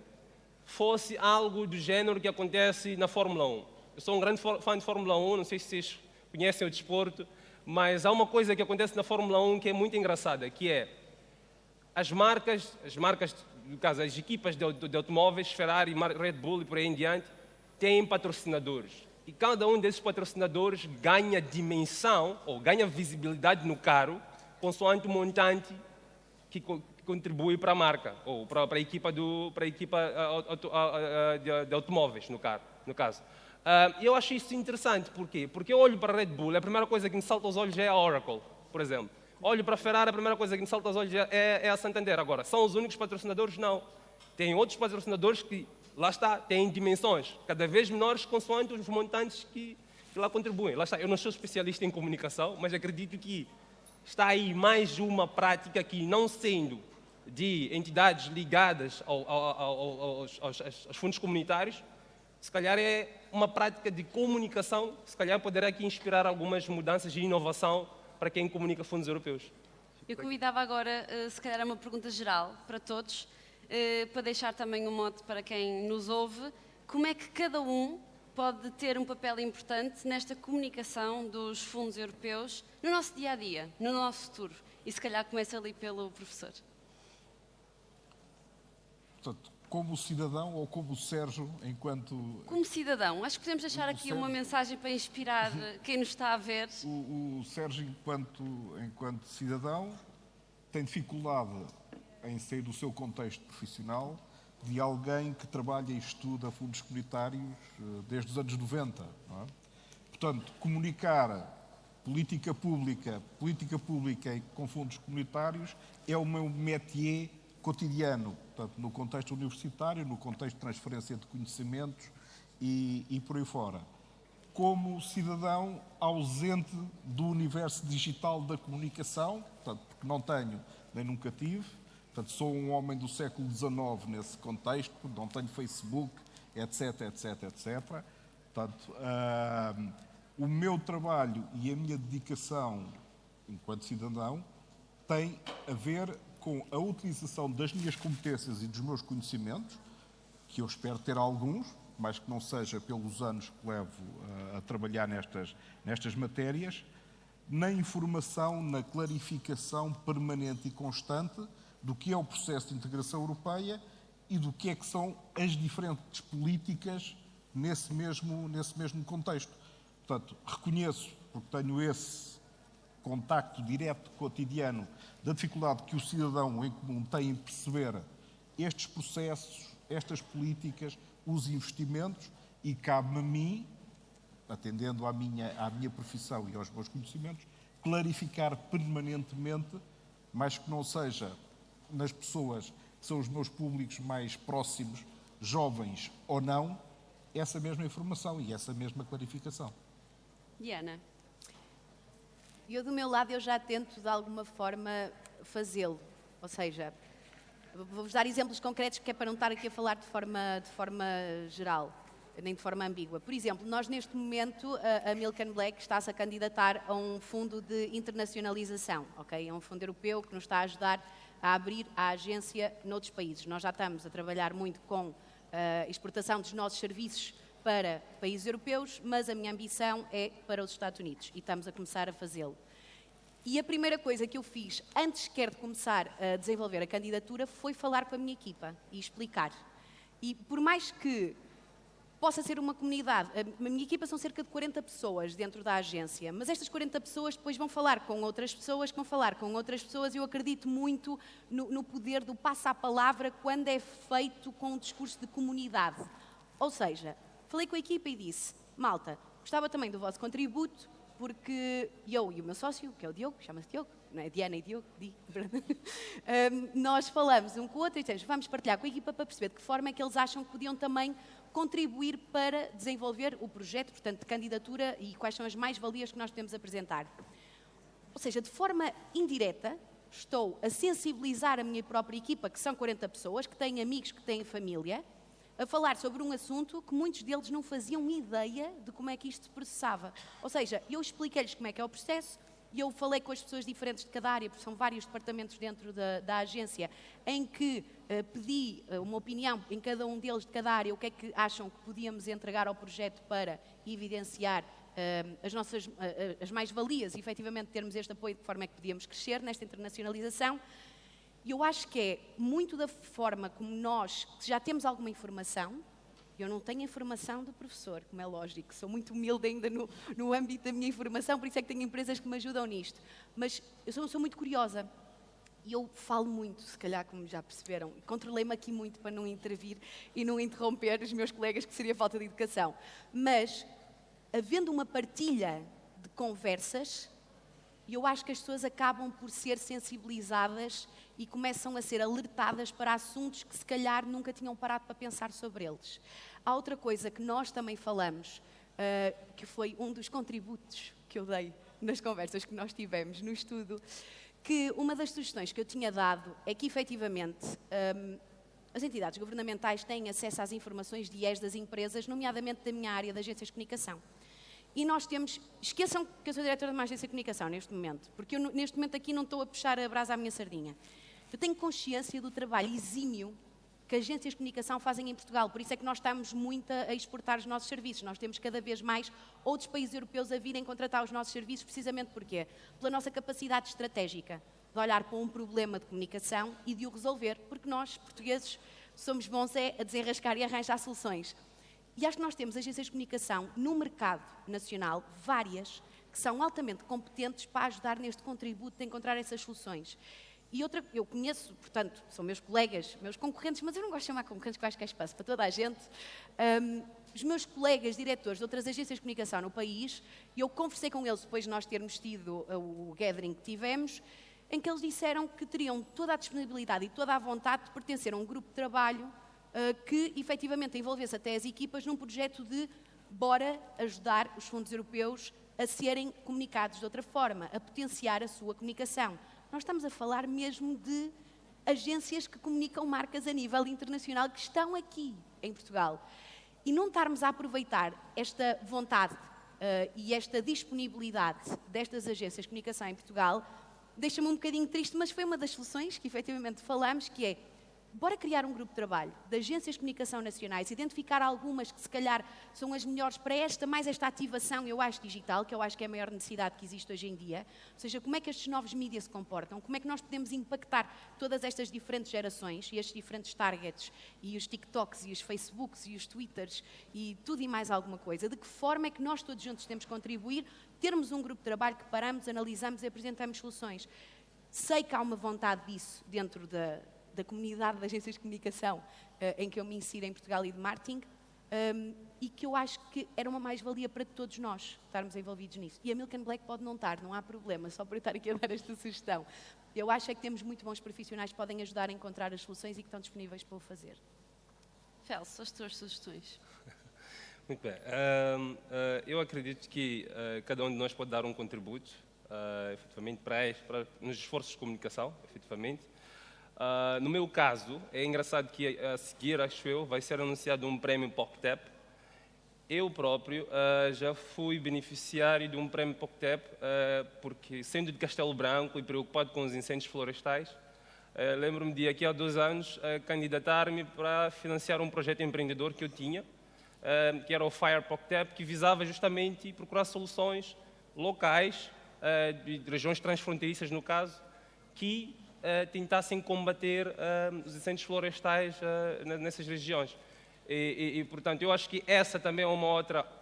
fosse algo do género que acontece na Fórmula 1. Eu sou um grande fã de Fórmula 1, não sei se vocês conhecem o desporto, mas há uma coisa que acontece na Fórmula 1 que é muito engraçada, que é as marcas, no caso, as equipas de automóveis, Ferrari, Red Bull e por aí em diante, têm patrocinadores. E cada um desses patrocinadores ganha dimensão ou ganha visibilidade no carro, consoante o montante que contribui para a marca, ou para a equipa, de automóveis, no caso. Eu acho isso interessante, por quê? Porque eu olho para a Red Bull, a primeira coisa que me salta aos olhos é a Oracle, por exemplo. Olho para a Ferrari, a primeira coisa que me salta aos olhos é a Santander. Agora, são os únicos patrocinadores? Não. Tem outros patrocinadores que, lá está, têm dimensões cada vez menores consoante os montantes que lá contribuem. Lá está, eu não sou especialista em comunicação, mas acredito que está aí mais uma prática que, não sendo de entidades ligadas aos fundos comunitários, se calhar é uma prática de comunicação, se calhar poderá aqui inspirar algumas mudanças de inovação para quem comunica fundos europeus. Eu convidava agora, se calhar, uma pergunta geral para todos, para deixar também um mote para quem nos ouve. Como é que cada um pode ter um papel importante nesta comunicação dos fundos europeus no nosso dia-a-dia, no nosso futuro? E se calhar começa ali pelo professor. Portanto, como cidadão ou como Sérgio, enquanto... Como cidadão, acho que podemos deixar aqui uma mensagem para inspirar quem nos está a ver. O Sérgio, enquanto cidadão, tem dificuldade em sair do seu contexto profissional de alguém que trabalha e estuda fundos comunitários desde os anos 90. Não é? Portanto, comunicar política pública com fundos comunitários é o meu métier cotidiano, portanto, no contexto universitário, no contexto de transferência de conhecimentos e por aí fora. Como cidadão ausente do universo digital da comunicação, portanto, porque não tenho nem nunca tive, portanto, sou um homem do século XIX nesse contexto, não tenho Facebook, etc, etc, etc. Portanto, o meu trabalho e a minha dedicação enquanto cidadão tem a ver com a utilização das minhas competências e dos meus conhecimentos, que eu espero ter alguns, mas que não seja pelos anos que levo a trabalhar nestas matérias, na informação, na clarificação permanente e constante do que é o processo de integração europeia e do que são as diferentes políticas nesse mesmo contexto. Portanto, reconheço, porque tenho esse contacto direto, cotidiano, da dificuldade que o cidadão em comum tem em perceber estes processos, estas políticas, os investimentos, e cabe-me a mim, atendendo à minha profissão e aos meus conhecimentos, clarificar permanentemente, mas que não seja nas pessoas que são os meus públicos mais próximos, jovens ou não, essa mesma informação e essa mesma clarificação. Diana. Eu, do meu lado, eu já tento, de alguma forma, fazê-lo. Ou seja, vou-vos dar exemplos concretos, que é para não estar aqui a falar de forma geral, nem de forma ambígua. Por exemplo, nós, neste momento, a Milk and Black está-se a candidatar a um fundo de internacionalização, ok? É um fundo europeu que nos está a ajudar a abrir a agência noutros países. Nós já estamos a trabalhar muito com a exportação dos nossos serviços para países europeus, mas a minha ambição é para os Estados Unidos e estamos a começar a fazê-lo. E a primeira coisa que eu fiz, antes sequer de começar a desenvolver a candidatura, foi falar com a minha equipa e explicar. E por mais que possa ser uma comunidade. A minha equipa são cerca de 40 pessoas dentro da agência, mas estas 40 pessoas depois vão falar com outras pessoas, que vão falar com outras pessoas, e eu acredito muito no poder do passo à palavra quando é feito com um discurso de comunidade. Ou seja, falei com a equipa e disse, malta, gostava também do vosso contributo, porque eu e o meu sócio, que é o Diogo, chama-se Diogo, não é Diana e Diogo, nós falamos um com o outro e dissemos, vamos partilhar com a equipa para perceber de que forma é que eles acham que podiam também contribuir para desenvolver o projeto, portanto, de candidatura, e quais são as mais-valias que nós podemos apresentar. Ou seja, de forma indireta, estou a sensibilizar a minha própria equipa, que são 40 pessoas, que têm amigos, que têm família, a falar sobre um assunto que muitos deles não faziam ideia de como é que isto se processava. Ou seja, eu expliquei-lhes como é que é o processo, e eu falei com as pessoas diferentes de cada área, porque são vários departamentos dentro da agência, em que pedi uma opinião em cada um deles de cada área, o que é que acham que podíamos entregar ao projeto para evidenciar as mais-valias e, efetivamente, termos este apoio de que forma é que podíamos crescer nesta internacionalização. E eu acho que é muito da forma como nós, que já temos alguma informação. Eu não tenho informação do professor, como é lógico, sou muito humilde ainda no âmbito da minha informação, por isso é que tenho empresas que me ajudam nisto. Mas eu sou muito curiosa e eu falo muito, se calhar, como já perceberam. Controlei-me aqui muito para não intervir e não interromper os meus colegas, que seria falta de educação. Mas, havendo uma partilha de conversas, eu acho que as pessoas acabam por ser sensibilizadas e começam a ser alertadas para assuntos que se calhar nunca tinham parado para pensar sobre eles. Há outra coisa que nós também falamos, que foi um dos contributos que eu dei nas conversas que nós tivemos no estudo, que uma das sugestões que eu tinha dado é que, efetivamente, as entidades governamentais têm acesso às informações de IES das empresas, nomeadamente da minha área de agências de comunicação. E nós temos... Esqueçam que eu sou diretora de uma agência de comunicação neste momento, porque eu neste momento aqui não estou a puxar a brasa à minha sardinha. Eu tenho consciência do trabalho exímio que agências de comunicação fazem em Portugal, por isso é que nós estamos muito a exportar os nossos serviços. Nós temos cada vez mais outros países europeus a virem contratar os nossos serviços, precisamente porquê? Pela nossa capacidade estratégica de olhar para um problema de comunicação e de o resolver, porque nós, portugueses, somos bons a desenrascar e arranjar soluções. E acho que nós temos agências de comunicação no mercado nacional, várias, que são altamente competentes para ajudar neste contributo de encontrar essas soluções. E outra, eu conheço, portanto, são meus colegas, meus concorrentes, mas eu não gosto de chamar concorrentes, porque eu acho que é espaço para toda a gente. Os meus colegas diretores de outras agências de comunicação no país, e eu conversei com eles depois de nós termos tido o gathering que tivemos, em que eles disseram que teriam toda a disponibilidade e toda a vontade de pertencer a um grupo de trabalho que efetivamente envolvesse até as equipas num projeto de bora ajudar os fundos europeus a serem comunicados de outra forma, a potenciar a sua comunicação. Nós estamos a falar mesmo de agências que comunicam marcas a nível internacional que estão aqui em Portugal. E não estarmos a aproveitar esta vontade e esta disponibilidade destas agências de comunicação em Portugal deixa-me um bocadinho triste, mas foi uma das soluções que efetivamente falamos, que é bora criar um grupo de trabalho de agências de comunicação nacionais, identificar algumas que se calhar são as melhores para mais esta ativação, eu acho, digital, que eu acho que é a maior necessidade que existe hoje em dia. Ou seja, como é que estes novos mídias se comportam, como é que nós podemos impactar todas estas diferentes gerações e estes diferentes targets, e os TikToks, e os Facebooks, e os Twitters, e tudo e mais alguma coisa. De que forma é que nós todos juntos temos que contribuir, termos um grupo de trabalho que paramos, analisamos e apresentamos soluções. Sei que há uma vontade disso dentro da comunidade de agências de comunicação em que eu me insiro em Portugal e de marketing, e que eu acho que era uma mais-valia para todos nós estarmos envolvidos nisso. E a Milk and Black pode não estar, não há problema, só por eu estar aqui a dar esta sugestão. Eu acho é que temos muito bons profissionais que podem ajudar a encontrar as soluções e que estão disponíveis para o fazer. Felso, as tuas sugestões. Muito bem. Eu acredito que cada um de nós pode dar um contributo, efetivamente, para nos esforços de comunicação, efetivamente. No meu caso, é engraçado que a seguir, acho eu, vai ser anunciado um prémio POCTEP. Eu próprio já fui beneficiário de um prémio POCTEP, porque, sendo de Castelo Branco e preocupado com os incêndios florestais, lembro-me de, aqui há 2 anos, candidatar-me para financiar um projeto empreendedor que eu tinha, que era o Fire POCTEP, que visava justamente procurar soluções locais, de regiões transfronteiriças, no caso, que tentassem combater os incêndios florestais nessas regiões. Portanto, eu acho que essa também é uma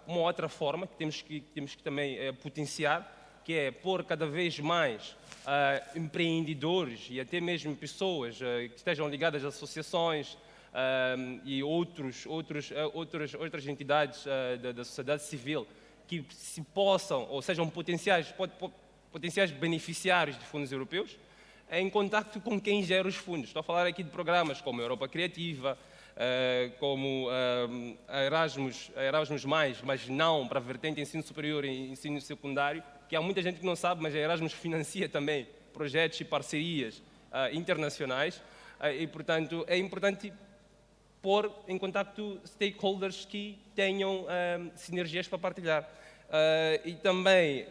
outra forma que temos que também potenciar, que é pôr cada vez mais empreendedores e até mesmo pessoas que estejam ligadas a associações e outras entidades da sociedade civil que se possam, ou sejam potenciais beneficiários de fundos europeus, em contacto com quem gera os fundos. Estou a falar aqui de programas como a Europa Criativa, como a Erasmus+, mas não para a vertente ensino superior e ensino secundário, que há muita gente que não sabe, mas a Erasmus financia também projetos e parcerias internacionais, e, portanto, é importante pôr em contacto stakeholders que tenham sinergias para partilhar. E também,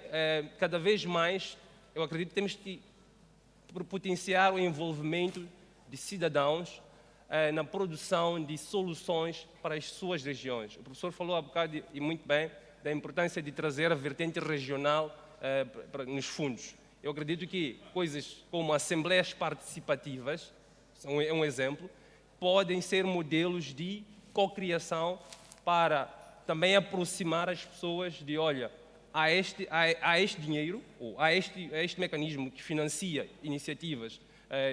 cada vez mais, eu acredito que temos que potenciar o envolvimento de cidadãos na produção de soluções para as suas regiões. O professor falou há bocado, e muito bem, da importância de trazer a vertente regional nos fundos. Eu acredito que coisas como assembleias participativas, é um exemplo, podem ser modelos de cocriação para também aproximar as pessoas de, olha, há este dinheiro, ou há este mecanismo que financia iniciativas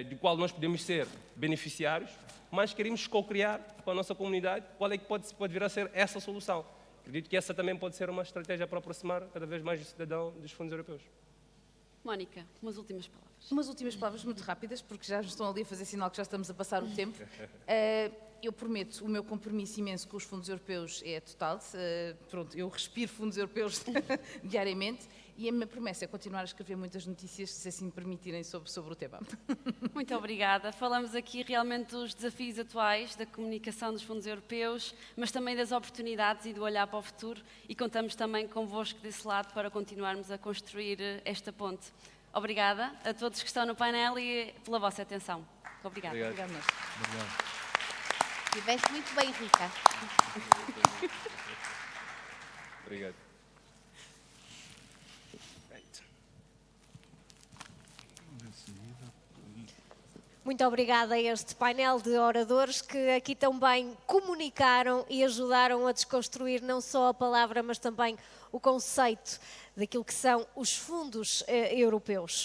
de qual nós podemos ser beneficiários, mas queremos co-criar com a nossa comunidade qual é que pode vir a ser essa solução. Acredito que essa também pode ser uma estratégia para aproximar cada vez mais o cidadão dos fundos europeus. Mónica, umas últimas palavras. Umas últimas palavras muito rápidas, porque já nos estão ali a fazer sinal que já estamos a passar o tempo. Eu prometo, o meu compromisso imenso com os fundos europeus é total. Pronto, eu respiro fundos europeus diariamente e a minha promessa é continuar a escrever muitas notícias, se assim me permitirem, sobre o tema. Muito obrigada. Falamos aqui realmente dos desafios atuais da comunicação dos fundos europeus, mas também das oportunidades e do olhar para o futuro, e contamos também convosco desse lado para continuarmos a construir esta ponte. Obrigada a todos que estão no painel e pela vossa atenção. Muito obrigada. Obrigado mesmo. Estiveste muito bem, Rita. Obrigado. Muito obrigada a este painel de oradores que aqui também comunicaram e ajudaram a desconstruir não só a palavra, mas também o conceito daquilo que são os fundos europeus.